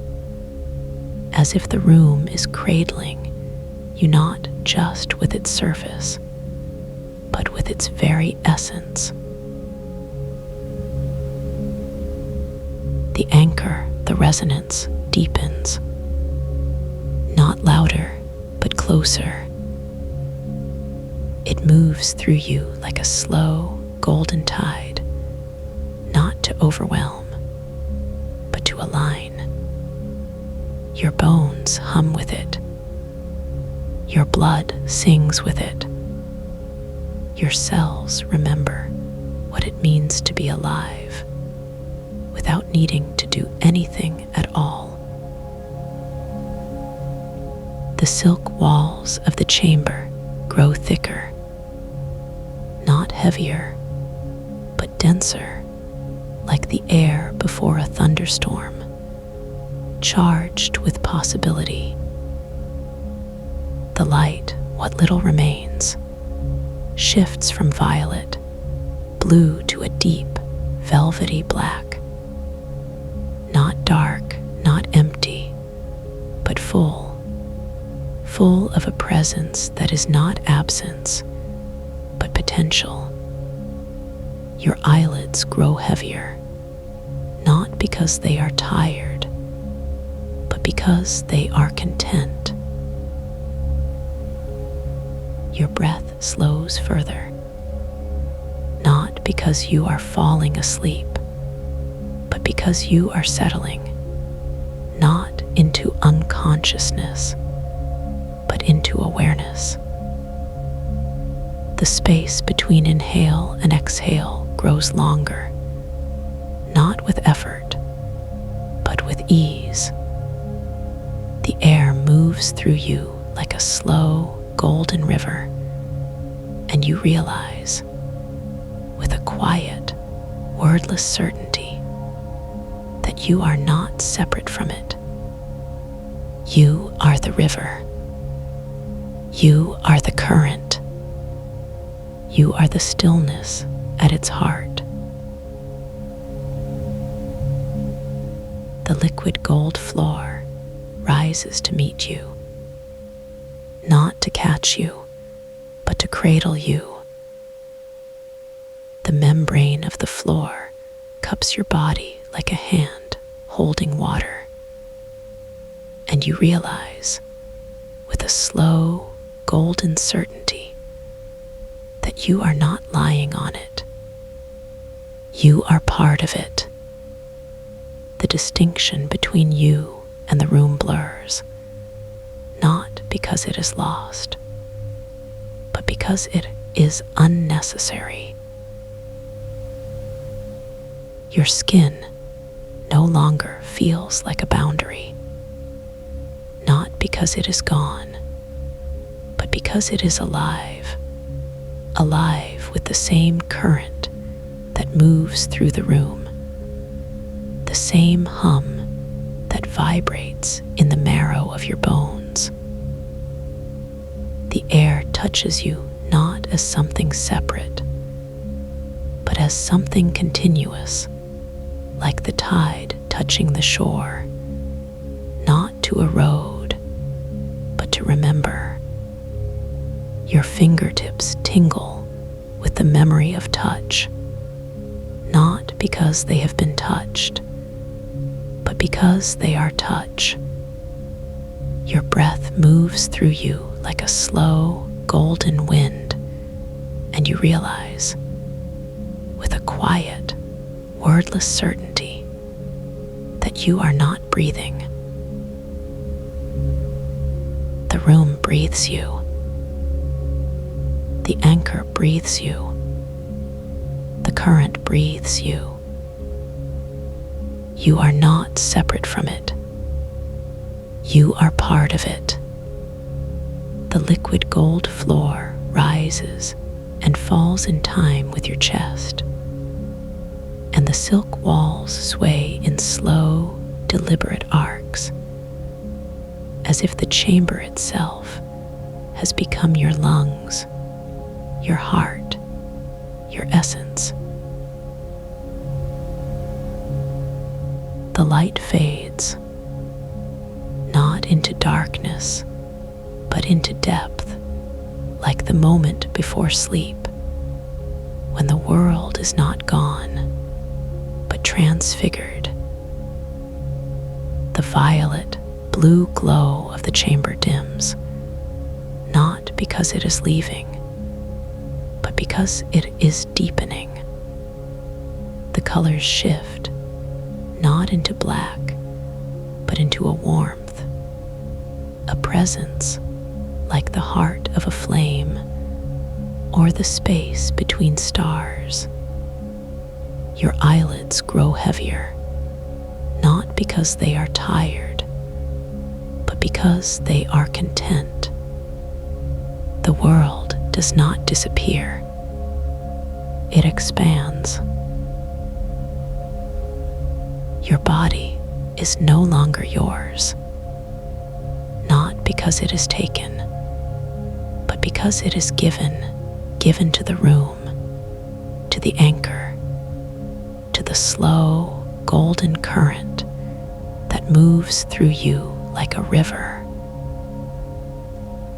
Speaker 1: as if the room is cradling you not just with its surface, but with its very essence. The anchor, the resonance, deepens, not louder, but closer. It moves through you like a slow, golden tide, not to overwhelm, but to align. Your bones hum with it. Your blood sings with it. Your cells remember what it means to be alive without needing to do anything at all. The silk walls of the chamber grow thicker, not heavier, but denser, like the air before a thunderstorm, charged with possibility. The light, what little remains, shifts from violet, blue to a deep, velvety black. Not dark, not empty, but full of a presence that is not absence, but potential. Your eyelids grow heavier, not because they are tired, but because they are content. Your breath slows further, not because you are falling asleep, but because you are settling, into unconsciousness, but into awareness. The space between inhale and exhale grows longer, not with effort, but with ease. The air moves through you like a slow, golden river, and you realize, with a quiet, wordless certainty, that you are not separate from it. You are the river. You are the current. You are the stillness at its heart. The liquid gold floor rises to meet you, not to catch you, but to cradle you. The membrane of the floor cups your body like a hand holding water, and you realize, with a slow, golden certainty, that you are not lying on it. You are part of it. The distinction between you and the room blurs, not because it is lost, but because it is unnecessary. Your skin no longer feels like a boundary, not because it is gone, but because it is alive, alive with the same current that moves through the room, the same hum that vibrates in the marrow of your bones. The air touches you not as something separate, but as something continuous, like the tide touching the shore, not to erode, but to remember. Your fingertips tingle with the memory of touch, not because they have been touched, but because they are touch. Your breath moves through you like a slow, golden wind, and you realize, with a quiet, wordless certainty, that you are not breathing. The room breathes you. The anchor breathes you. The current breathes you. You are not separate from it. You are part of it. The liquid gold floor rises and falls in time with your chest, and the silk walls sway in slow, deliberate arcs, as if the chamber itself has become your lungs, your heart, your essence. The light fades, not into darkness, but into depth, like the moment before sleep, when the world is not gone, but transfigured. The violet, blue glow of the chamber dims, not because it is leaving, but because it is deepening. The colors shift, not into black, but into a warmth, a presence like the heart of a flame or the space between stars. Your eyelids grow heavier, not because they are tired, but because they are content. The world does not disappear. It expands. Your body is no longer yours, not because it is taken, but because it is given to the room, to the anchor, to the slow, golden current that moves through you like a river.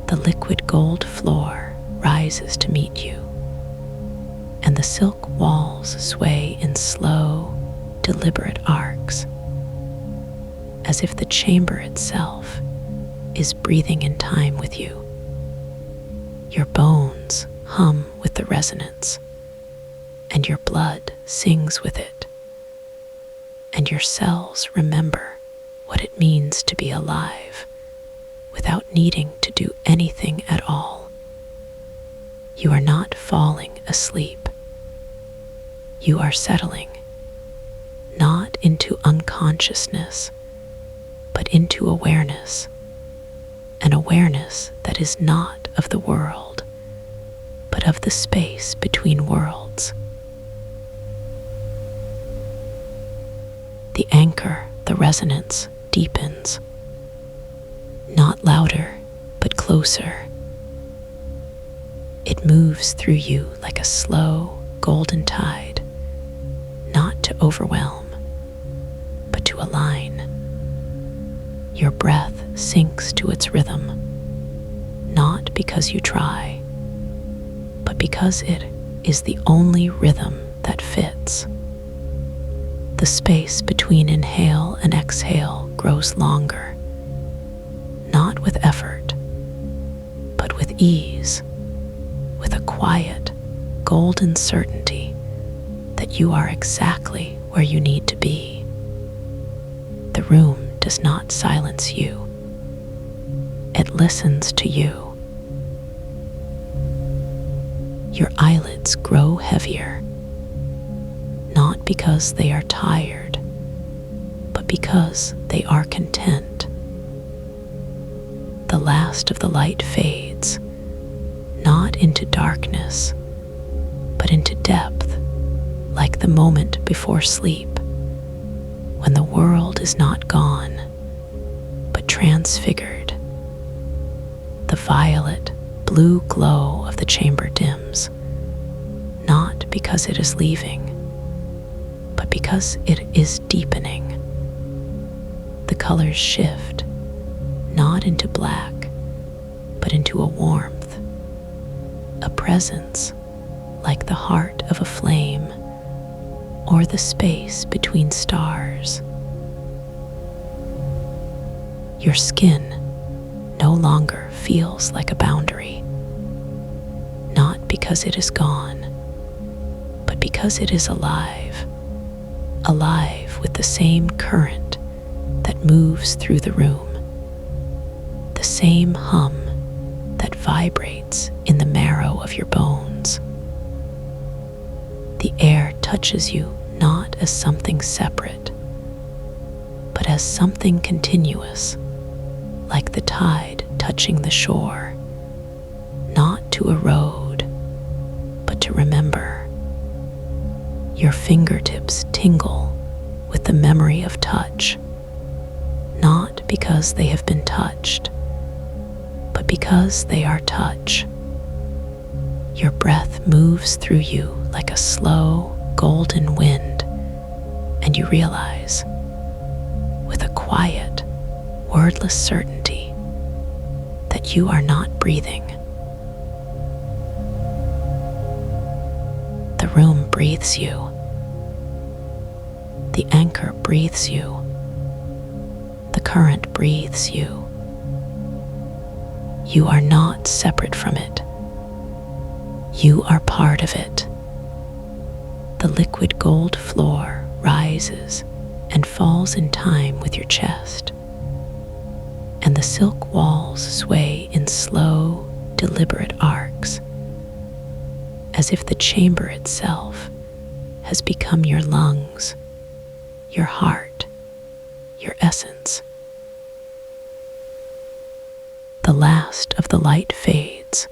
Speaker 1: The liquid gold floor rises to meet you, and the silk walls sway in slow, deliberate arcs, as if the chamber itself is breathing in time with you. Your bones hum with the resonance, and your blood sings with it, and your cells remember what it means to be alive without needing to do anything at all. You are not falling asleep. You are settling, not into unconsciousness, but into awareness, an awareness that is not of the world, but of the space between worlds. The anchor, the resonance, deepens, not louder, but closer. It moves through you like a slow, golden tide, not to overwhelm, but to align. Your breath sinks to its rhythm, not because you try, but because it is the only rhythm that fits. The space between inhale and exhale grows longer, not with effort, but with ease, with a quiet, golden certainty that you are exactly where you need to be. The room does not silence you. It listens to you. Your eyelids grow heavier, not because they are tired, but because they are content. The last of the light fades, not into darkness, but into depth, like the moment before sleep, when the world is not gone, but transfigured. The violet, blue glow of the chamber dims, not because it is leaving, but because it is deepening. The colors shift, not into black, but into a warmth, a presence like the heart of a flame or the space between stars. Your skin no longer feels like a boundary, not because it is gone, but because it is alive, alive with the same current that moves through the room, the same hum that vibrates in the marrow of your bones. The air touches you not as something separate, but as something continuous, like the tide touching the shore, not to erode, but to remember. Your fingertips tingle with the memory of touch, not because they have been touched, but because they are touch. Your breath moves through you like a slow, golden wind, and you realize, with a quiet, wordless certainty, that you are not breathing. The room breathes you. The anchor breathes you. The current breathes you. You are not separate from it. You are part of it. The liquid gold floor rises and falls in time with your chest, and the silk walls sway in slow, deliberate arcs, as if the chamber itself has become your lungs, your heart, your essence. The last of the light fades,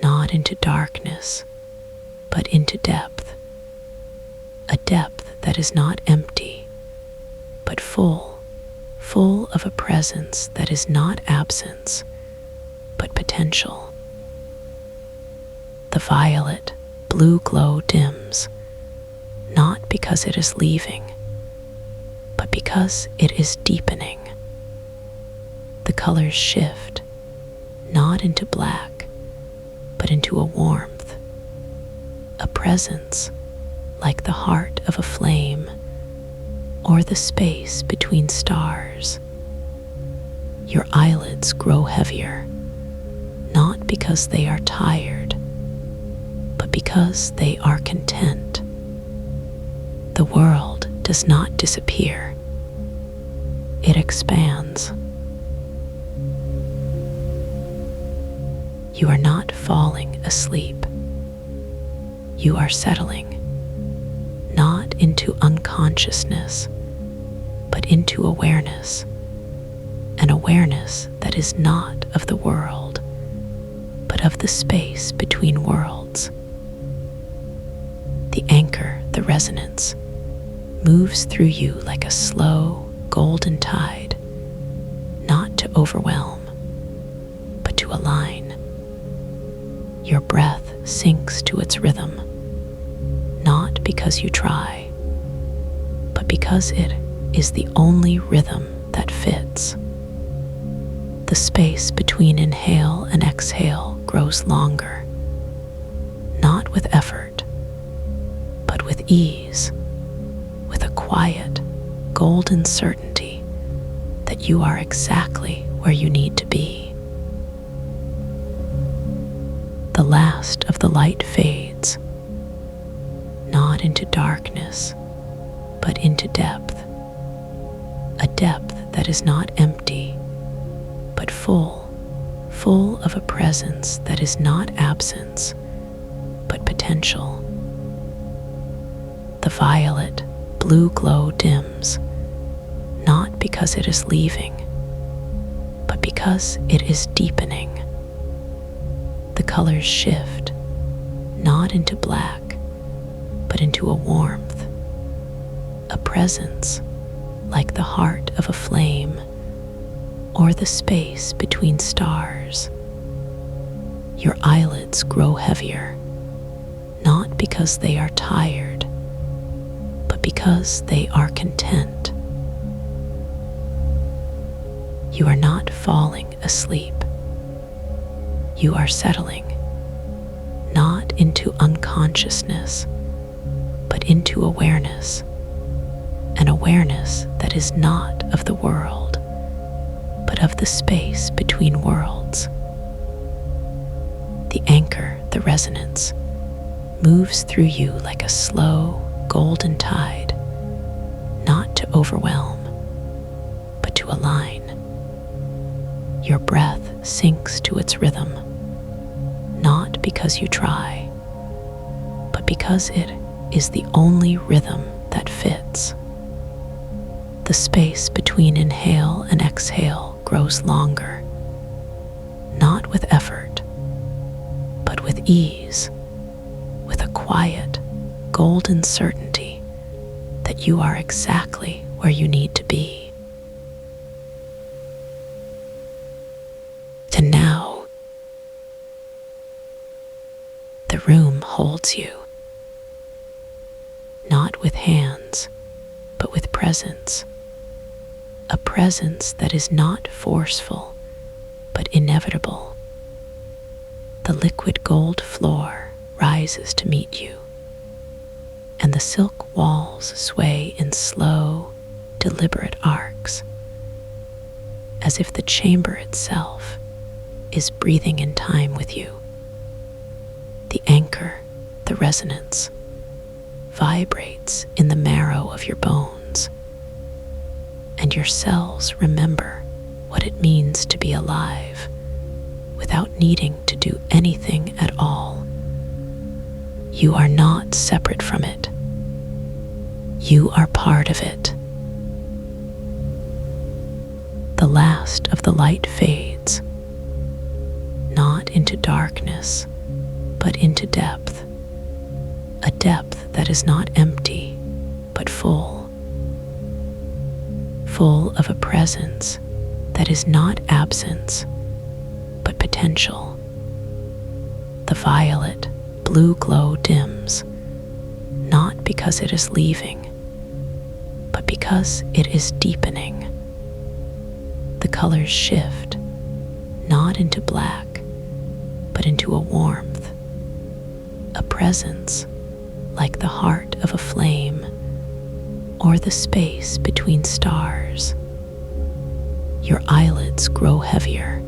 Speaker 1: not into darkness, but into depth, a depth that is not empty, but full of a presence that is not absence, but potential. The violet, blue glow dims, not because it is leaving, but because it is deepening. The colors shift, not into black, but into a warmth, a presence like the heart of a flame or the space between stars. Your eyelids grow heavier, not because they are tired, but because they are content. The world does not disappear. it expands. You are not falling asleep. You are settling, not into unconsciousness, but into awareness, an awareness that is not of the world, but of the space between worlds. The anchor, the resonance, moves through you like a slow, golden tide, not to overwhelm, but to align. Your breath sinks to its rhythm, not because you try, but because it is the only rhythm that fits. The space between inhale and exhale grows longer, not with effort, but with ease, with a quiet, golden certainty that you are exactly where you need to be. The last of the light fades, not into darkness, but into depth, a depth that is not empty, but full of a presence that is not absence, but potential. The violet, blue glow dims, not because it is leaving, but because it is deepening. The colors shift, not into black, but into a warmth, a presence like the heart of a flame or the space between stars. Your eyelids grow heavier, not because they are tired, but because they are content. You are not falling asleep. You are settling, not into unconsciousness, but into awareness, an awareness that is not of the world, but of the space between worlds. The anchor, the resonance, moves through you like a slow, golden tide, not to overwhelm, but to align. Your breath sinks to its rhythm, not because you try, but because it is the only rhythm that fits. The space between inhale and exhale grows longer, not with effort, but with ease, with a quiet, golden certainty that you are exactly where you need to be. And now, the room holds you, not with hands, but with presence, a presence that is not forceful, but inevitable. The liquid gold floor rises to meet you, and the silk walls sway in slow, deliberate arcs, as if the chamber itself is breathing in time with you. The anchor, the resonance, vibrates in the marrow of your bones, and your cells remember what it means to be alive without needing to do anything at all. You are not separate from it. You are part of it. The last of the light fades, not into darkness, but into depth, a depth that is not empty, but full of a presence that is not absence, but potential. The violet, blue glow dims, not because it is leaving, but because it is deepening. The colors shift, not into black, but into a warmth, a presence like the heart of a flame or the space between stars. Your eyelids grow heavier,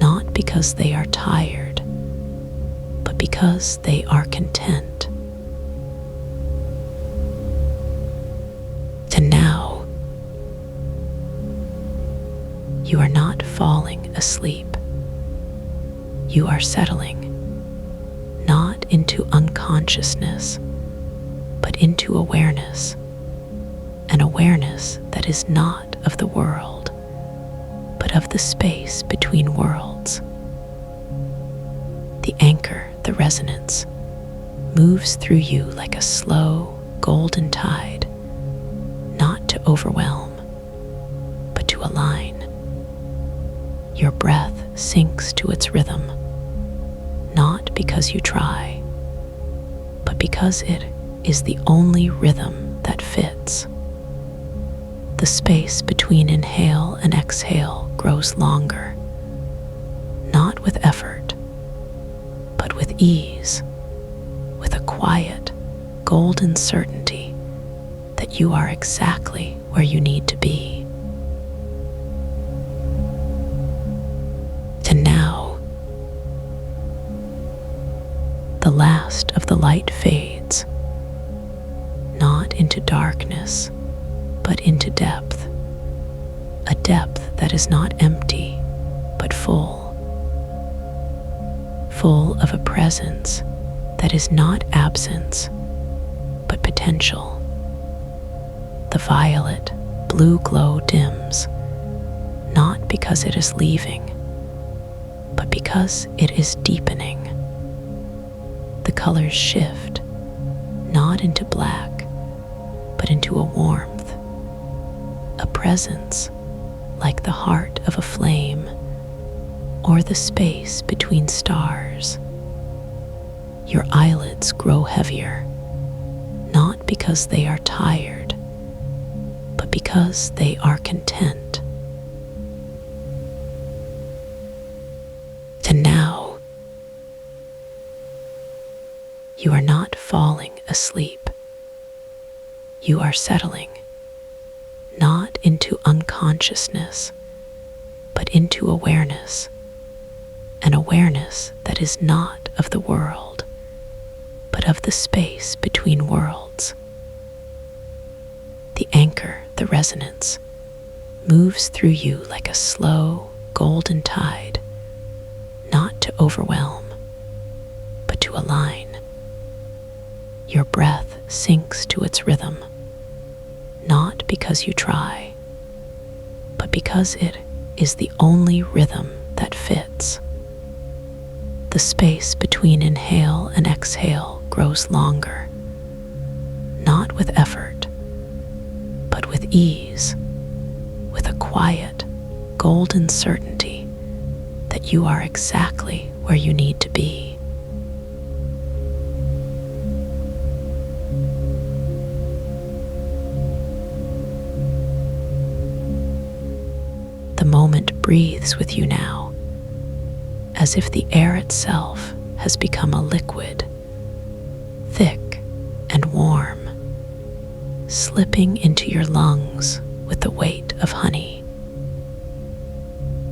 Speaker 1: not because they are tired, but because they are content. And now, You are not falling asleep. You are settling, not into unconsciousness, but into awareness, an awareness that is not of the world, but of the space between worlds. The anchor, the resonance, moves through you like a slow, golden tide, not to overwhelm, but to align. Your breath sinks to its rhythm, not because you try, but because it is the only rhythm that fits. The space between inhale and exhale grows longer, not with effort, but with ease, with a quiet, golden certainty that you are exactly where you need to be. And now, the last of the light fades, not into darkness, but into depth, a depth that is not empty, but full of a presence that is not absence, but potential. The violet, blue glow dims, not because it is leaving, but because it is deepening. The colors shift, not into black, but into a warmth, a presence like the heart of a flame or the space between stars. Your eyelids grow heavier, not because they are tired, but because they are content. And now, you are not falling asleep. You are settling, not into unconsciousness, but into awareness, an awareness that is not of the world, but of the space between worlds. The anchor, the resonance, moves through you like a slow, golden tide, not to overwhelm, but to align. Your breath sinks to its rhythm, not because you try, but because it is the only rhythm that fits. The space between inhale and exhale grows longer, not with effort, but with ease, with a quiet, golden certainty that you are exactly where you need to be. The moment breathes with you now, as if the air itself has become a liquid, thick and warm, slipping into your lungs with the weight of honey.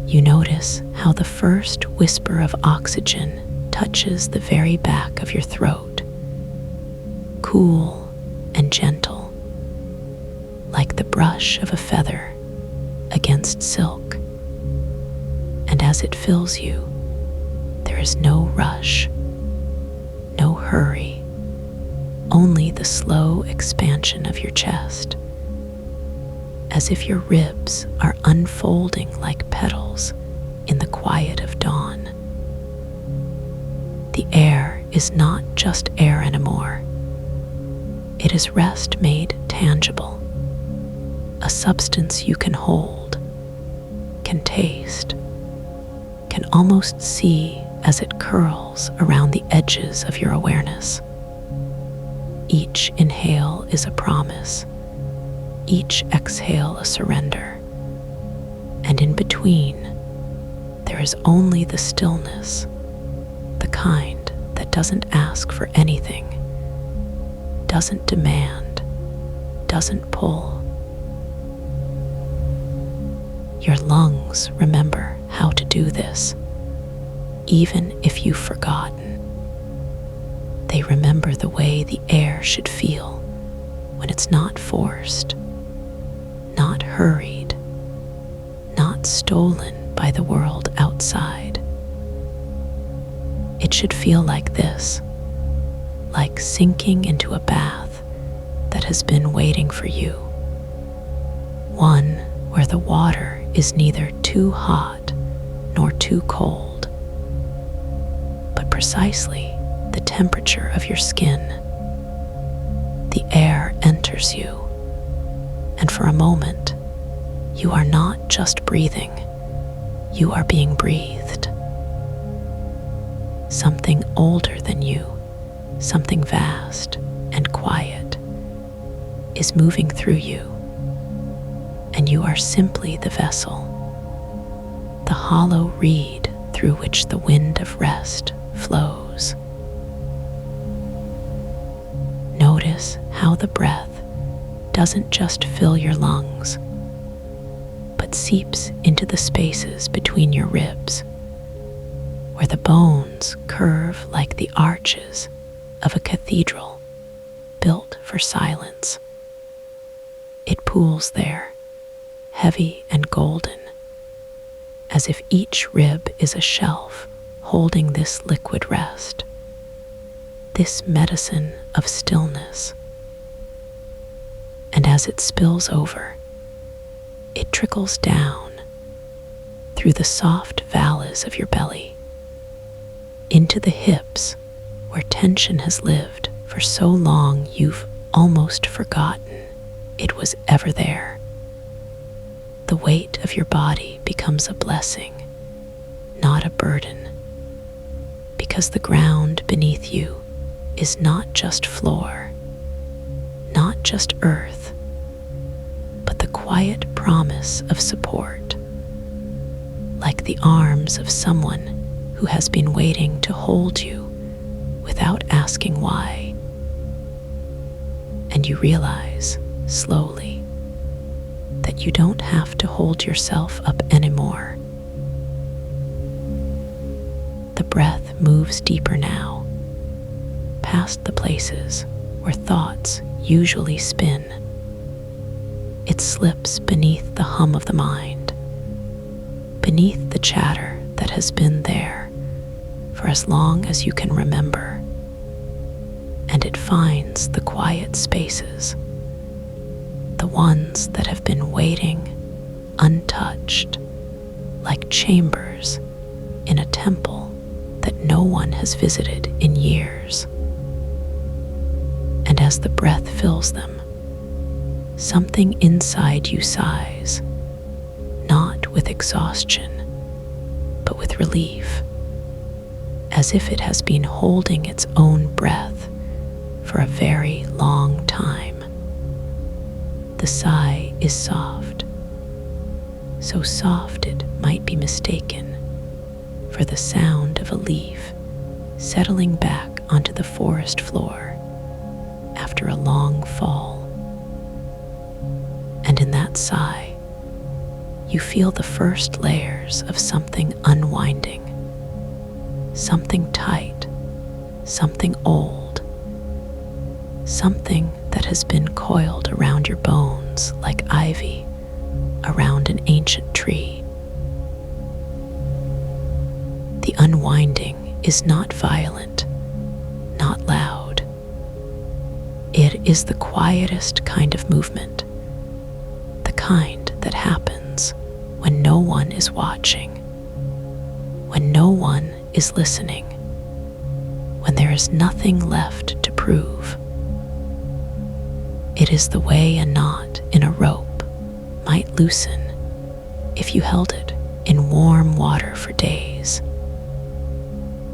Speaker 1: You notice how the first whisper of oxygen touches the very back of your throat, cool and gentle, like the brush of a feather against silk. And as it fills you, there is no rush, no hurry, only the slow expansion of your chest, as if your ribs are unfolding like petals in the quiet of dawn. The air is not just air anymore. It is rest made tangible, a substance you can hold, can taste, can almost see as it curls around the edges of your awareness. Each inhale is a promise, each exhale a surrender, and in between, there is only the stillness, the kind that doesn't ask for anything, doesn't demand, doesn't pull. Your lungs remember how to do this, even if you've forgotten. They remember the way the air should feel when it's not forced, not hurried, not stirred. stolen by the world outside. It should feel like this, like sinking into a bath that has been waiting for you. One where the water is neither too hot nor too cold, but precisely the temperature of your skin. The air enters you, and for a moment, you are not just breathing, you are being breathed. Something older than you, something vast and quiet, is moving through you, and you are simply the vessel, the hollow reed through which the wind of rest flows. Notice how the breath doesn't just fill your lungs, but seeps into the spaces between your ribs, where the bones curve like the arches of a cathedral built for silence. It pools there, heavy and golden, as if each rib is a shelf holding this liquid rest, this medicine of stillness. And as it spills over, it trickles down through the soft valleys of your belly, into the hips where tension has lived for so long you've almost forgotten it was ever there. The weight of your body becomes a blessing, not a burden, because the ground beneath you is not just floor, not just earth, but the quiet promise of support, like the arms of someone who has been waiting to hold you without asking why. And you realize, slowly, that you don't have to hold yourself up anymore. The breath moves deeper now, past the places where thoughts usually spin. It slips beneath the hum of the mind, beneath the chatter that has been there for as long as you can remember, and it finds the quiet spaces, the ones that have been waiting untouched, like chambers in a temple that no one has visited in years. And as the breath fills them, something inside you sighs, not with exhaustion, but with relief, as if it has been holding its own breath for a very long time. The sigh is soft, so soft it might be mistaken for the sound of a leaf settling back onto the forest floor after a long fall. And in that sigh, you feel the first layers of something unwinding, something tight, something old, something that has been coiled around your bones like ivy around an ancient tree. The unwinding is not violent, not loud. It is the quietest kind of movement, the kind that happens when no one is watching, when no one is listening, when there is nothing left to prove. It is the way a knot in a rope might loosen if you held it in warm water for days.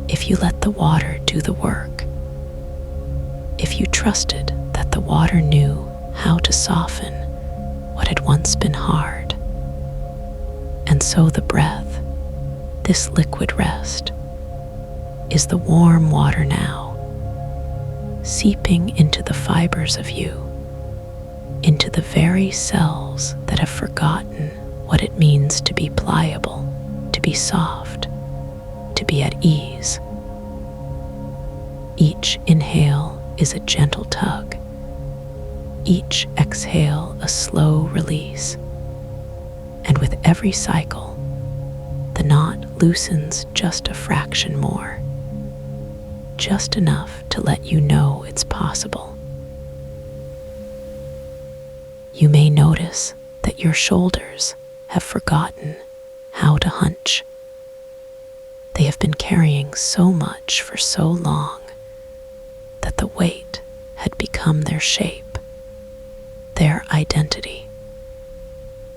Speaker 1: If you let the water do the work, if you trusted that the water knew how to soften what had once been hard. And so the breath, this liquid rest, is the warm water now, seeping into the fibers of you, into the very cells that have forgotten what it means to be pliable, to be soft, to be at ease. Each inhale is a gentle tug, each exhale a slow release, and with every cycle, knot loosens just a fraction more, just enough to let you know it's possible. You may notice that your shoulders have forgotten how to hunch. They have been carrying so much for so long that the weight had become their shape, their identity,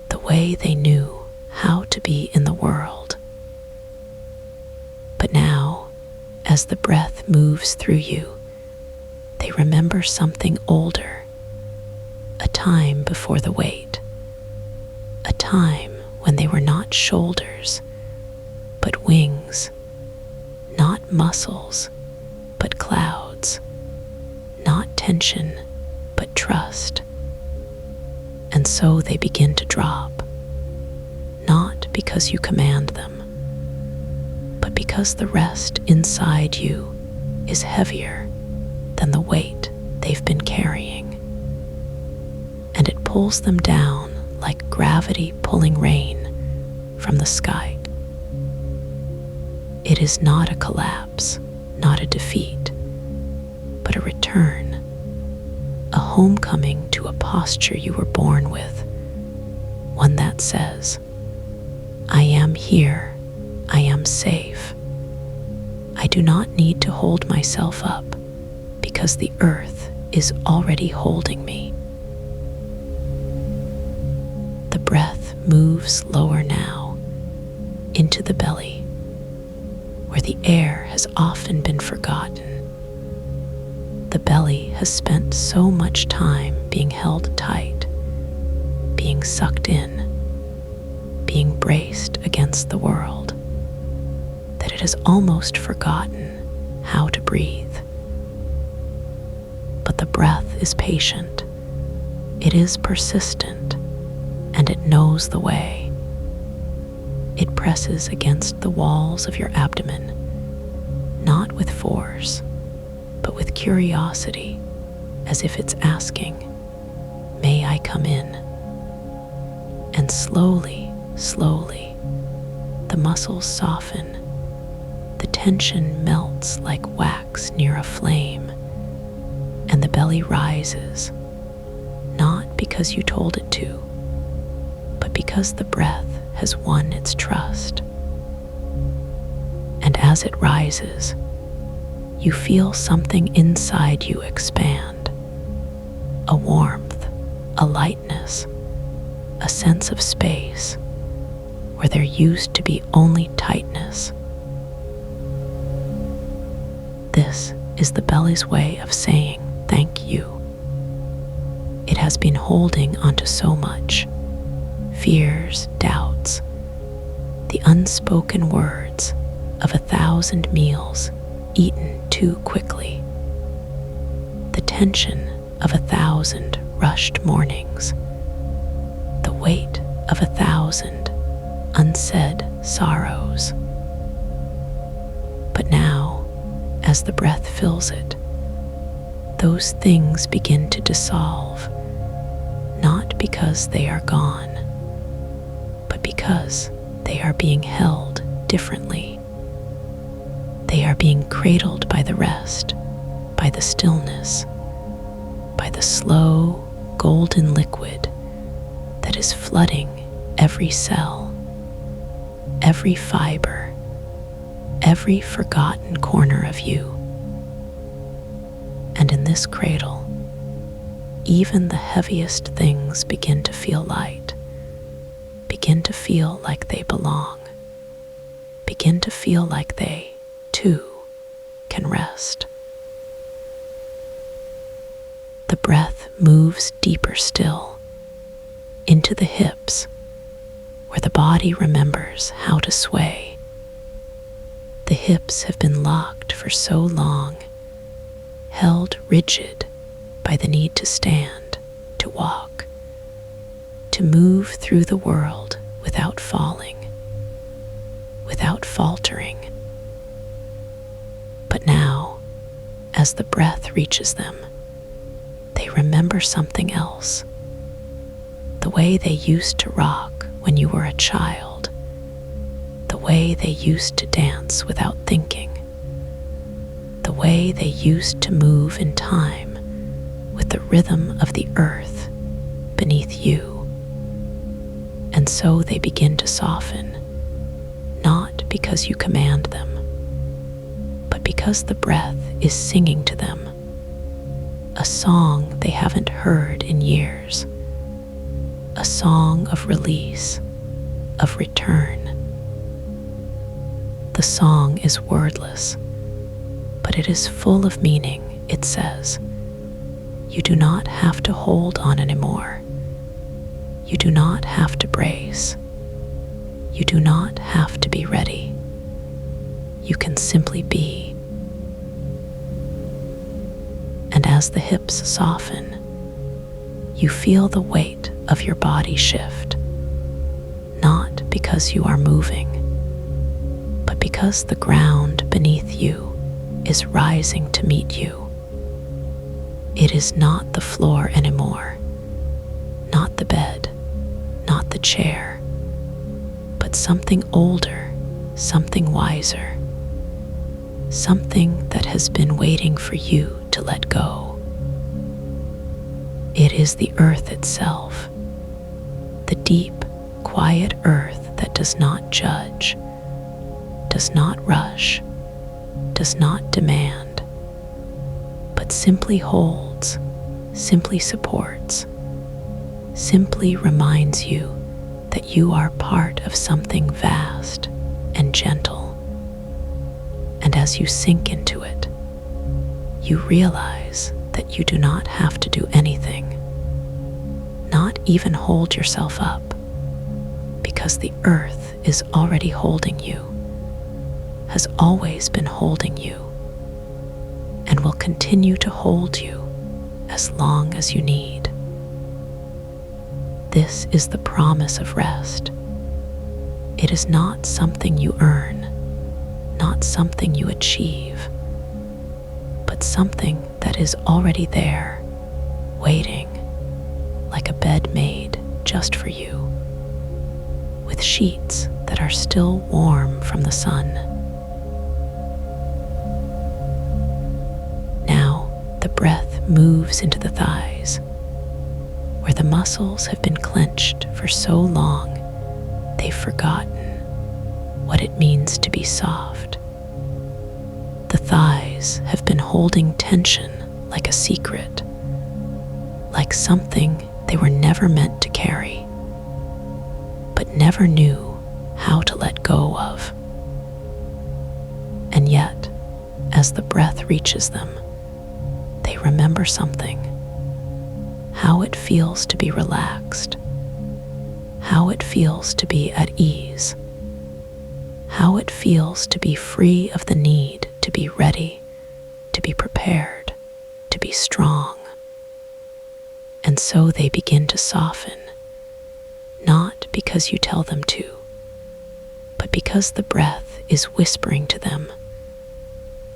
Speaker 1: the way they knew how to be in the world. But now, as the breath moves through you, they remember something older, a time before the weight, a time when they were not shoulders, but wings, not muscles, but clouds, not tension, but trust. And so they begin to drop, not because you command them, but because the rest inside you is heavier than the weight they've been carrying. And it pulls them down like gravity pulling rain from the sky. It is not a collapse, not a defeat, but a return, a homecoming to a posture you were born with, one that says, I am here, I am safe. I do not need to hold myself up because the earth is already holding me. The breath moves lower now into the belly, where the air has often been forgotten. The belly has spent so much time being held tight, being sucked in, being braced against the world, that it has almost forgotten how to breathe. But the breath is patient, it is persistent, and it knows the way. It presses against the walls of your abdomen, not with force, but with curiosity, as if it's asking, may I come in? And slowly, slowly, the muscles soften, the tension melts like wax near a flame, and the belly rises, not because you told it to, but because the breath has won its trust. And as it rises, you feel something inside you expand, a warmth, a lightness, a sense of space where there used to be only tightness. This is the belly's way of saying thank you. It has been holding onto so much, fears, doubts, the unspoken words of 1,000 meals eaten too quickly, the tension of 1,000 rushed mornings, the weight of 1,000 unsaid sorrows. But now, as the breath fills it, those things begin to dissolve, not because they are gone, but because they are being held differently. They are being cradled by the rest, by the stillness, by the slow, golden liquid that is flooding every cell, every fiber, every forgotten corner of you. And in this cradle, even the heaviest things begin to feel light, begin to feel like they belong, begin to feel like they, too, can rest. The breath moves deeper still, into the hips, where the body remembers how to sway. The hips have been locked for so long, held rigid by the need to stand, to walk, to move through the world without falling, without faltering. But now, as the breath reaches them, they remember something else. The way they used to rock when you were a child, the way they used to dance without thinking, the way they used to move in time with the rhythm of the earth beneath you. And so they begin to soften, not because you command them, but because the breath is singing to them a song they haven't heard in years, a song of release, of return. The song is wordless, but it is full of meaning. It says, you do not have to hold on anymore. You do not have to brace. You do not have to be ready. You can simply be. And as the hips soften, you feel the weight of your body shift, not because you are moving, but because the ground beneath you is rising to meet you. It is not the floor anymore, not the bed, not the chair, but something older, something wiser, something that has been waiting for you to let go. It is the earth itself, the deep, quiet earth that does not judge, does not rush, does not demand, but simply holds, simply supports, simply reminds you that you are part of something vast and gentle. And as you sink into it, you realize that you do not have to do anything, not even hold yourself up, because the earth is already holding you, has always been holding you, and will continue to hold you as long as you need. This is the promise of rest. It is not something you earn, not something you achieve, but something that is already there, waiting, like a bed made just for you, with sheets that are still warm from the sun. Now the breath moves into the thighs, where the muscles have been clenched for so long they've forgotten what it means to be soft. The thighs have been holding tension like a secret, like something they were never meant to carry, but never knew how to let go of. And yet, as the breath reaches them, they remember something, how it feels to be relaxed, how it feels to be at ease, how it feels to be free of the need to be ready, to be prepared, to be strong. And so they begin to soften, not because you tell them to, but because the breath is whispering to them,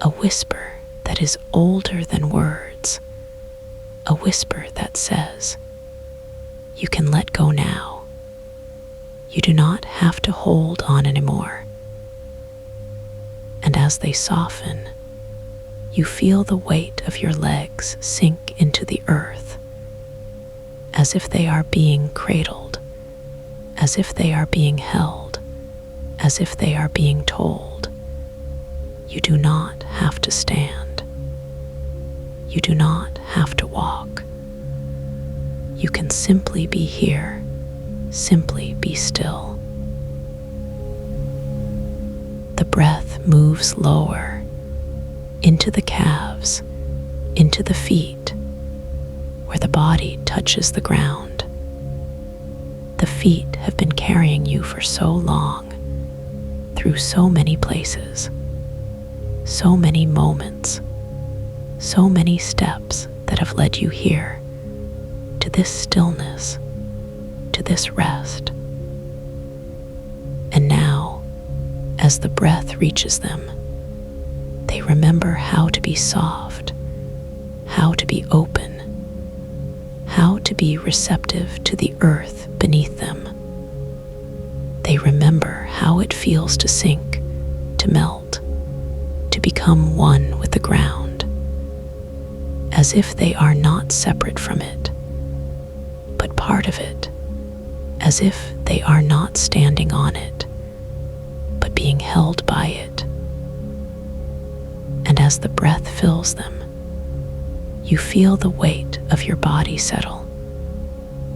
Speaker 1: a whisper that is older than words, a whisper that says, you can let go now. You do not have to hold on anymore. And as they soften, you feel the weight of your legs sink into the earth, as if they are being cradled, as if they are being held, as if they are being told, you do not have to stand. You do not have to walk. You can simply be here, simply be still. The breath moves lower, into the calves, into the feet, where the body touches the ground. The feet have been carrying you for so long, through so many places, so many moments, so many steps that have led you here, to this stillness, to this rest. And now, as the breath reaches them, they remember how to be soft, how to be open, how to be receptive to the earth beneath them. They remember how it feels to sink, to melt, to become one with the ground, as if they are not separate from it, but part of it, as if they are not standing on it, but being held by it. And as the breath fills them, you feel the weight of your body settle,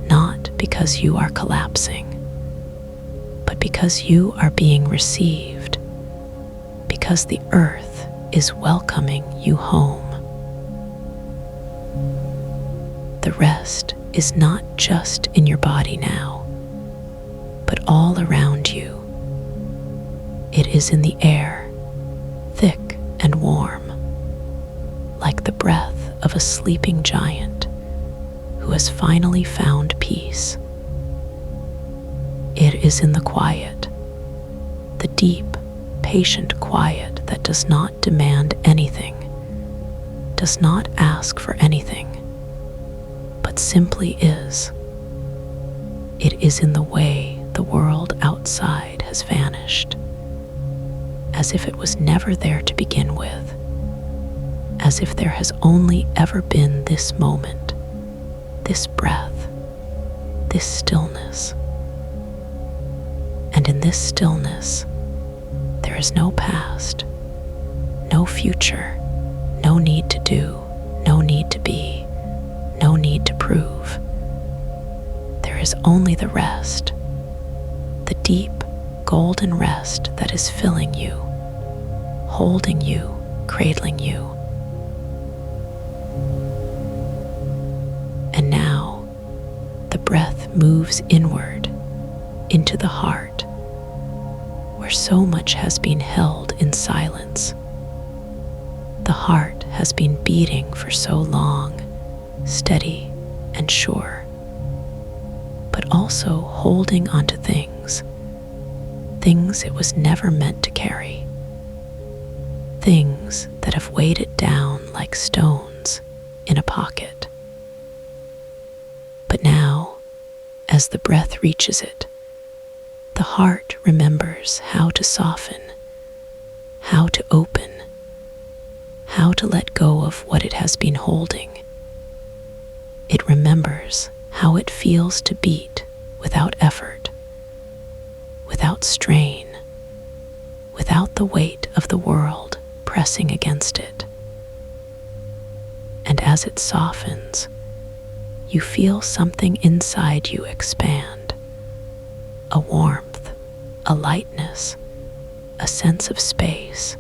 Speaker 1: not because you are collapsing, but because you are being received, because the earth is welcoming you home. The rest is not just in your body now, but all around you. It is in the air, thick and warm, like the breath of a sleeping giant who has finally found peace. It is in the quiet, the deep, patient quiet that does not demand anything, does not ask for anything, but simply is. It is in the way the world outside has vanished, as if it was never there to begin with, as if there has only ever been this moment, this breath, this stillness. And in this stillness, there is no past, no future, no need to do, no need to be, no need to prove. There is only the rest, the deep, golden rest that is filling you, holding you, cradling you. And now, the breath moves inward into the heart, where so much has been held in silence. The heart has been beating for so long, steady and sure, but also holding onto things it was never meant to carry, things that have weighed it down like stones in a pocket. But now, as the breath reaches it, the heart remembers how to soften, how to open, how to let go of what it has been holding. It remembers how it feels to beat without effort, without strain, without the weight of the world pressing against it. And as it softens, you feel something inside you expand, a warmth, a lightness, a sense of space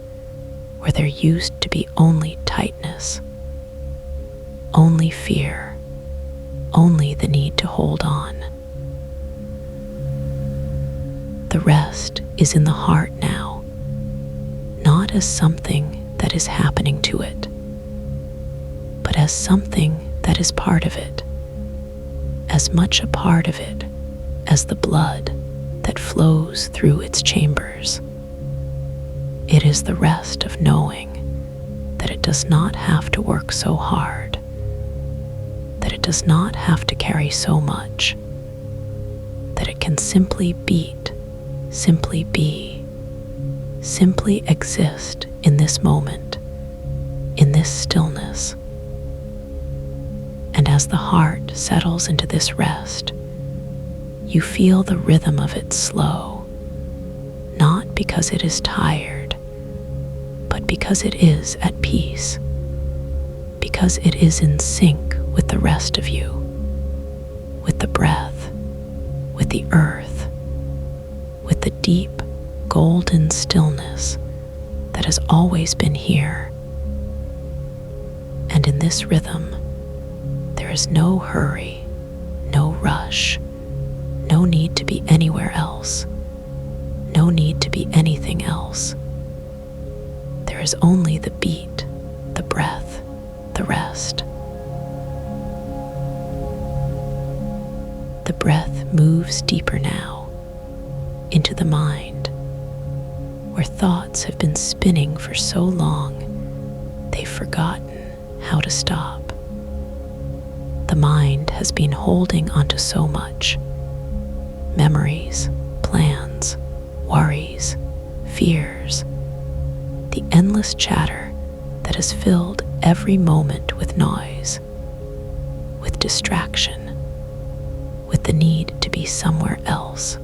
Speaker 1: where there used to be only tightness, only fear, only the need to hold on. The rest is in the heart now, not as something that is happening to it, but as something that is part of it, as much a part of it as the blood that flows through its chambers. It is the rest of knowing that it does not have to work so hard, that it does not have to carry so much, that it can simply beat, simply be, simply exist in this moment, in this stillness. And as the heart settles into this rest, you feel the rhythm of it slow, not because it is tired, but because it is at peace, because it is in sync with the rest of you, with the breath, with the earth, with the deep, golden stillness that has always been here. And in this rhythm, there is no hurry, no rush, no need to be anywhere else, no need to be anything else. There is only the beat, the breath, the rest. The breath moves deeper now into the mind, where thoughts have been spinning for so long they've forgotten how to stop. The mind has been holding onto so much: memories, plans, worries, fears, the endless chatter that has filled every moment with noise, with distraction, with the need to be somewhere else.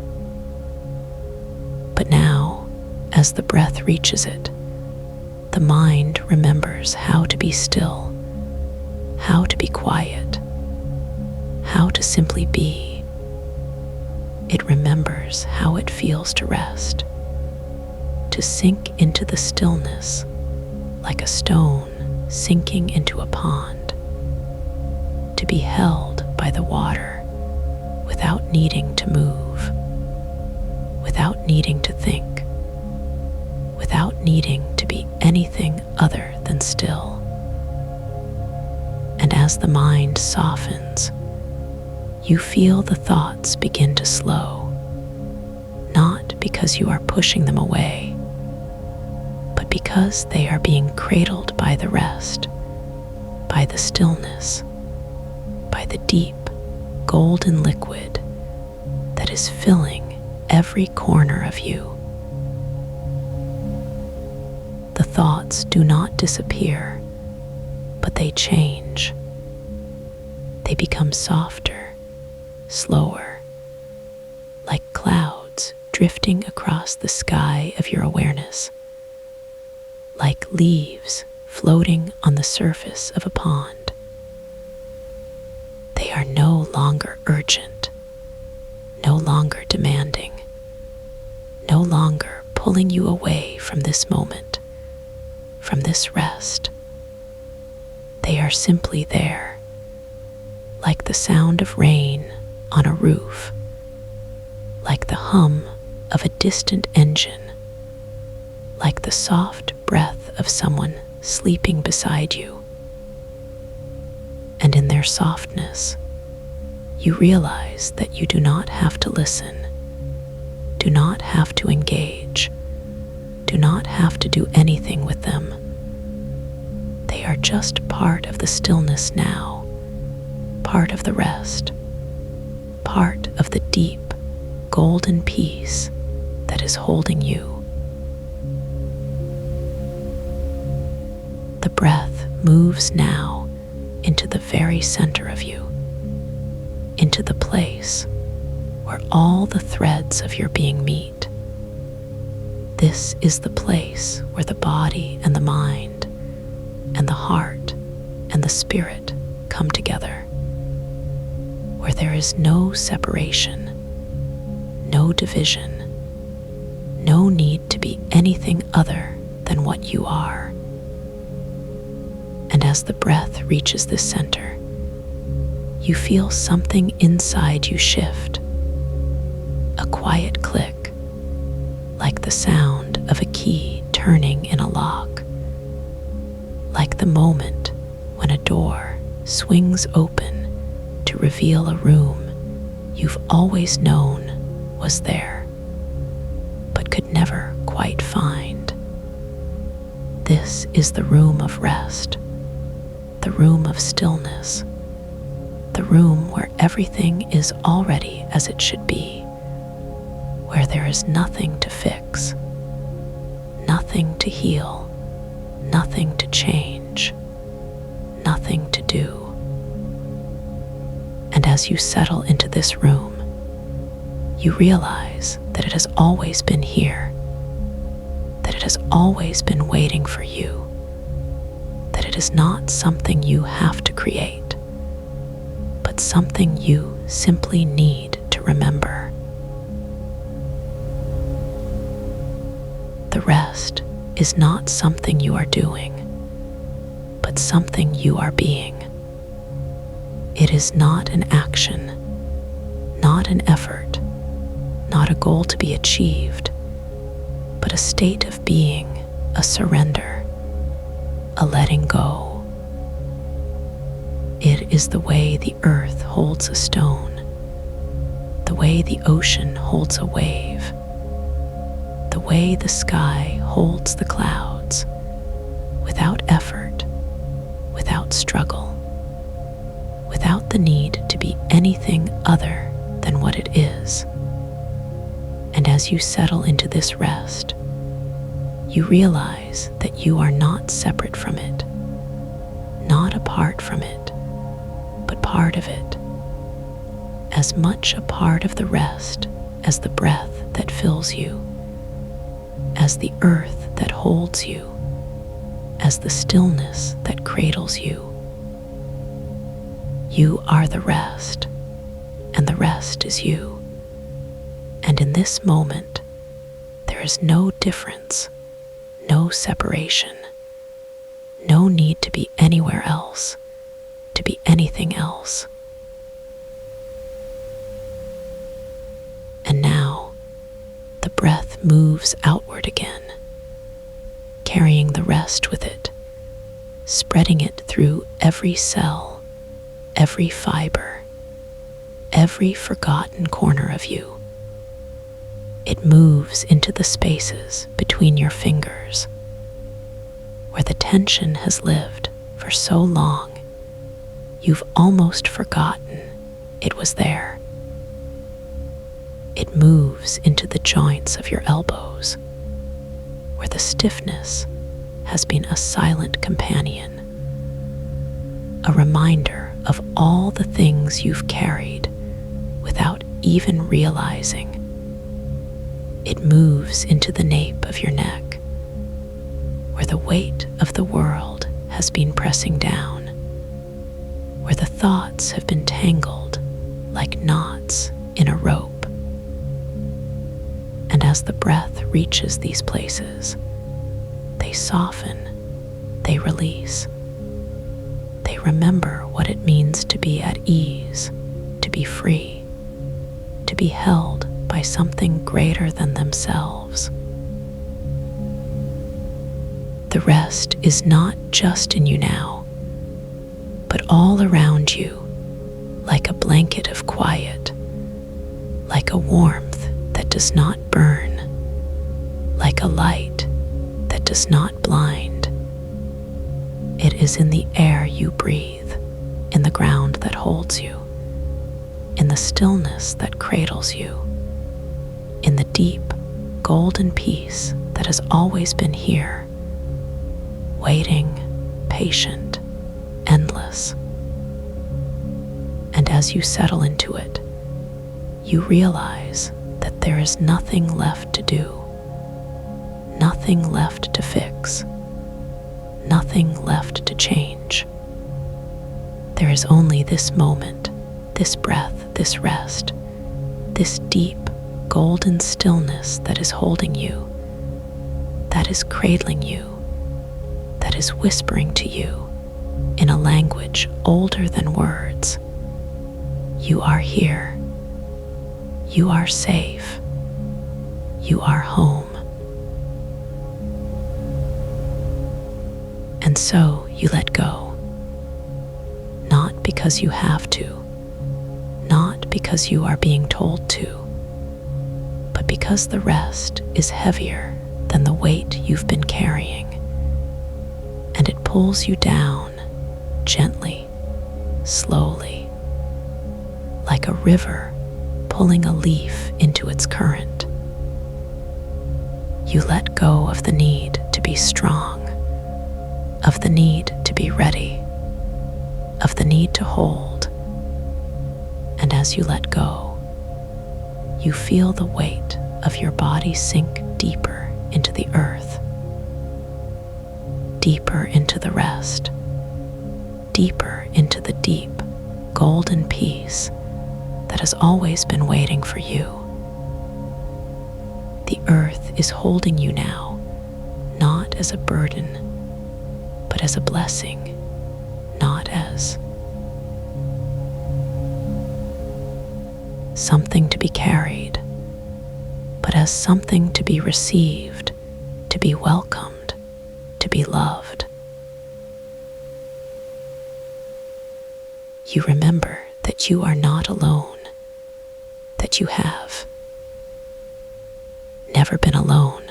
Speaker 1: But now, as the breath reaches it, the mind remembers how to be still, how to be quiet, how to simply be. It remembers how it feels to rest, to sink into the stillness like a stone sinking into a pond, to be held by the water without needing to move, without needing to think, without needing to be anything other than still. And as the mind softens, you feel the thoughts begin to slow, not because you are pushing them away, but because they are being cradled by the rest, by the stillness, by the deep, golden liquid that is filling every corner of you. The thoughts do not disappear, but they change. They become softer, slower, like clouds drifting across the sky of your awareness, like leaves floating on the surface of a pond. They are no longer urgent, no longer demanding, no longer pulling you away from this moment, from this rest. They are simply there, like the sound of rain on a roof, like the hum of a distant engine, like the soft breath of someone sleeping beside you. And in their softness, you realize that you do not have to listen, do not have to engage, do not have to do anything with them. They are just part of the stillness now, part of the rest, part of the deep, golden peace that is holding you. The breath moves now into the very center of you, into the place where all the threads of your being meet. This is the place where the body and the mind and the heart and the spirit come together, where there is no separation, no division, no need to be anything other than what you are. And as the breath reaches this center, you feel something inside you shift, a quiet click, like the sound of a key turning in a lock, like the moment when a door swings open to reveal a room you've always known was there, but could never quite find. This is the room of rest, the room of stillness, the room where everything is already as it should be, where there is nothing to fix, nothing to heal, nothing to change, nothing to do. And as you settle into this room, you realize that it has always been here, that it has always been waiting for you, that it is not something you have to create, but something you simply need to remember. The rest is not something you are doing, but something you are being. It is not an action, not an effort, not a goal to be achieved, but a state of being, a surrender, a letting go. It is the way the earth holds a stone, the way the ocean holds a wave, the way the sky holds the clouds, without effort, without struggle, without the need to be anything other than what it is. And as you settle into this rest, you realize that you are not separate from it, not apart from it, but part of it, as much a part of the rest as the breath that fills you, as the earth that holds you, as the stillness that cradles you. You are the rest, and the rest is you. And in this moment, there is no difference, no separation, no need to be anywhere else, to be anything else. And now, the breath moves outward again, carrying the rest with it, spreading it through every cell, every fiber, every forgotten corner of you. It moves into the spaces between your fingers, where the tension has lived for so long, you've almost forgotten it was there. It moves into the joints of your elbows, where the stiffness has been a silent companion, a reminder of all the things you've carried without even realizing. It moves into the nape of your neck, where the weight of the world has been pressing down, where the thoughts have been tangled like knots in a rope. And as the breath reaches these places, they soften, they release. They remember what it means to be at ease, to be free, to be held by something greater than themselves. The rest is not just in you now, but all around you, like a blanket of quiet, like a warmth that does not burn, like a light that does not blind. It is in the air you breathe, in the ground that holds you, in the stillness that cradles you, in the deep, golden peace that has always been here, waiting, patient, endless. And as you settle into it, you realize that there is nothing left to do, nothing left to fix, nothing left to change. There is only this moment, this breath, this rest, this deep, golden stillness that is holding you, that is cradling you, that is whispering to you in a language older than words. You are here. You are safe. You are home. And so you let go, not because you have to, not because you are being told to, but because the rest is heavier than the weight you've been carrying, and it pulls you down gently, slowly, like a river pulling a leaf into its current. You let go of the need to be strong, of the need to be ready, of the need to hold. And as you let go, you feel the weight of your body sink deeper into the earth, deeper into the rest, deeper into the deep, golden peace that has always been waiting for you. The earth is holding you now, not as a burden, but as a blessing, not as something to be carried, but as something to be received, to be welcomed, to be loved. You remember that you are not alone, that you have never been alone,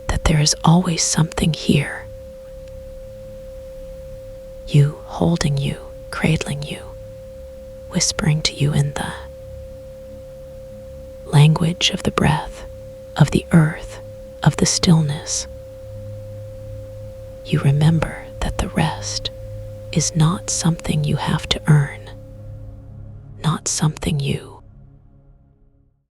Speaker 1: that there is always something here. You holding you, cradling you, whispering to you in the language of the breath, of the earth, of the stillness, You remember that the rest is not something you have to earn, not something you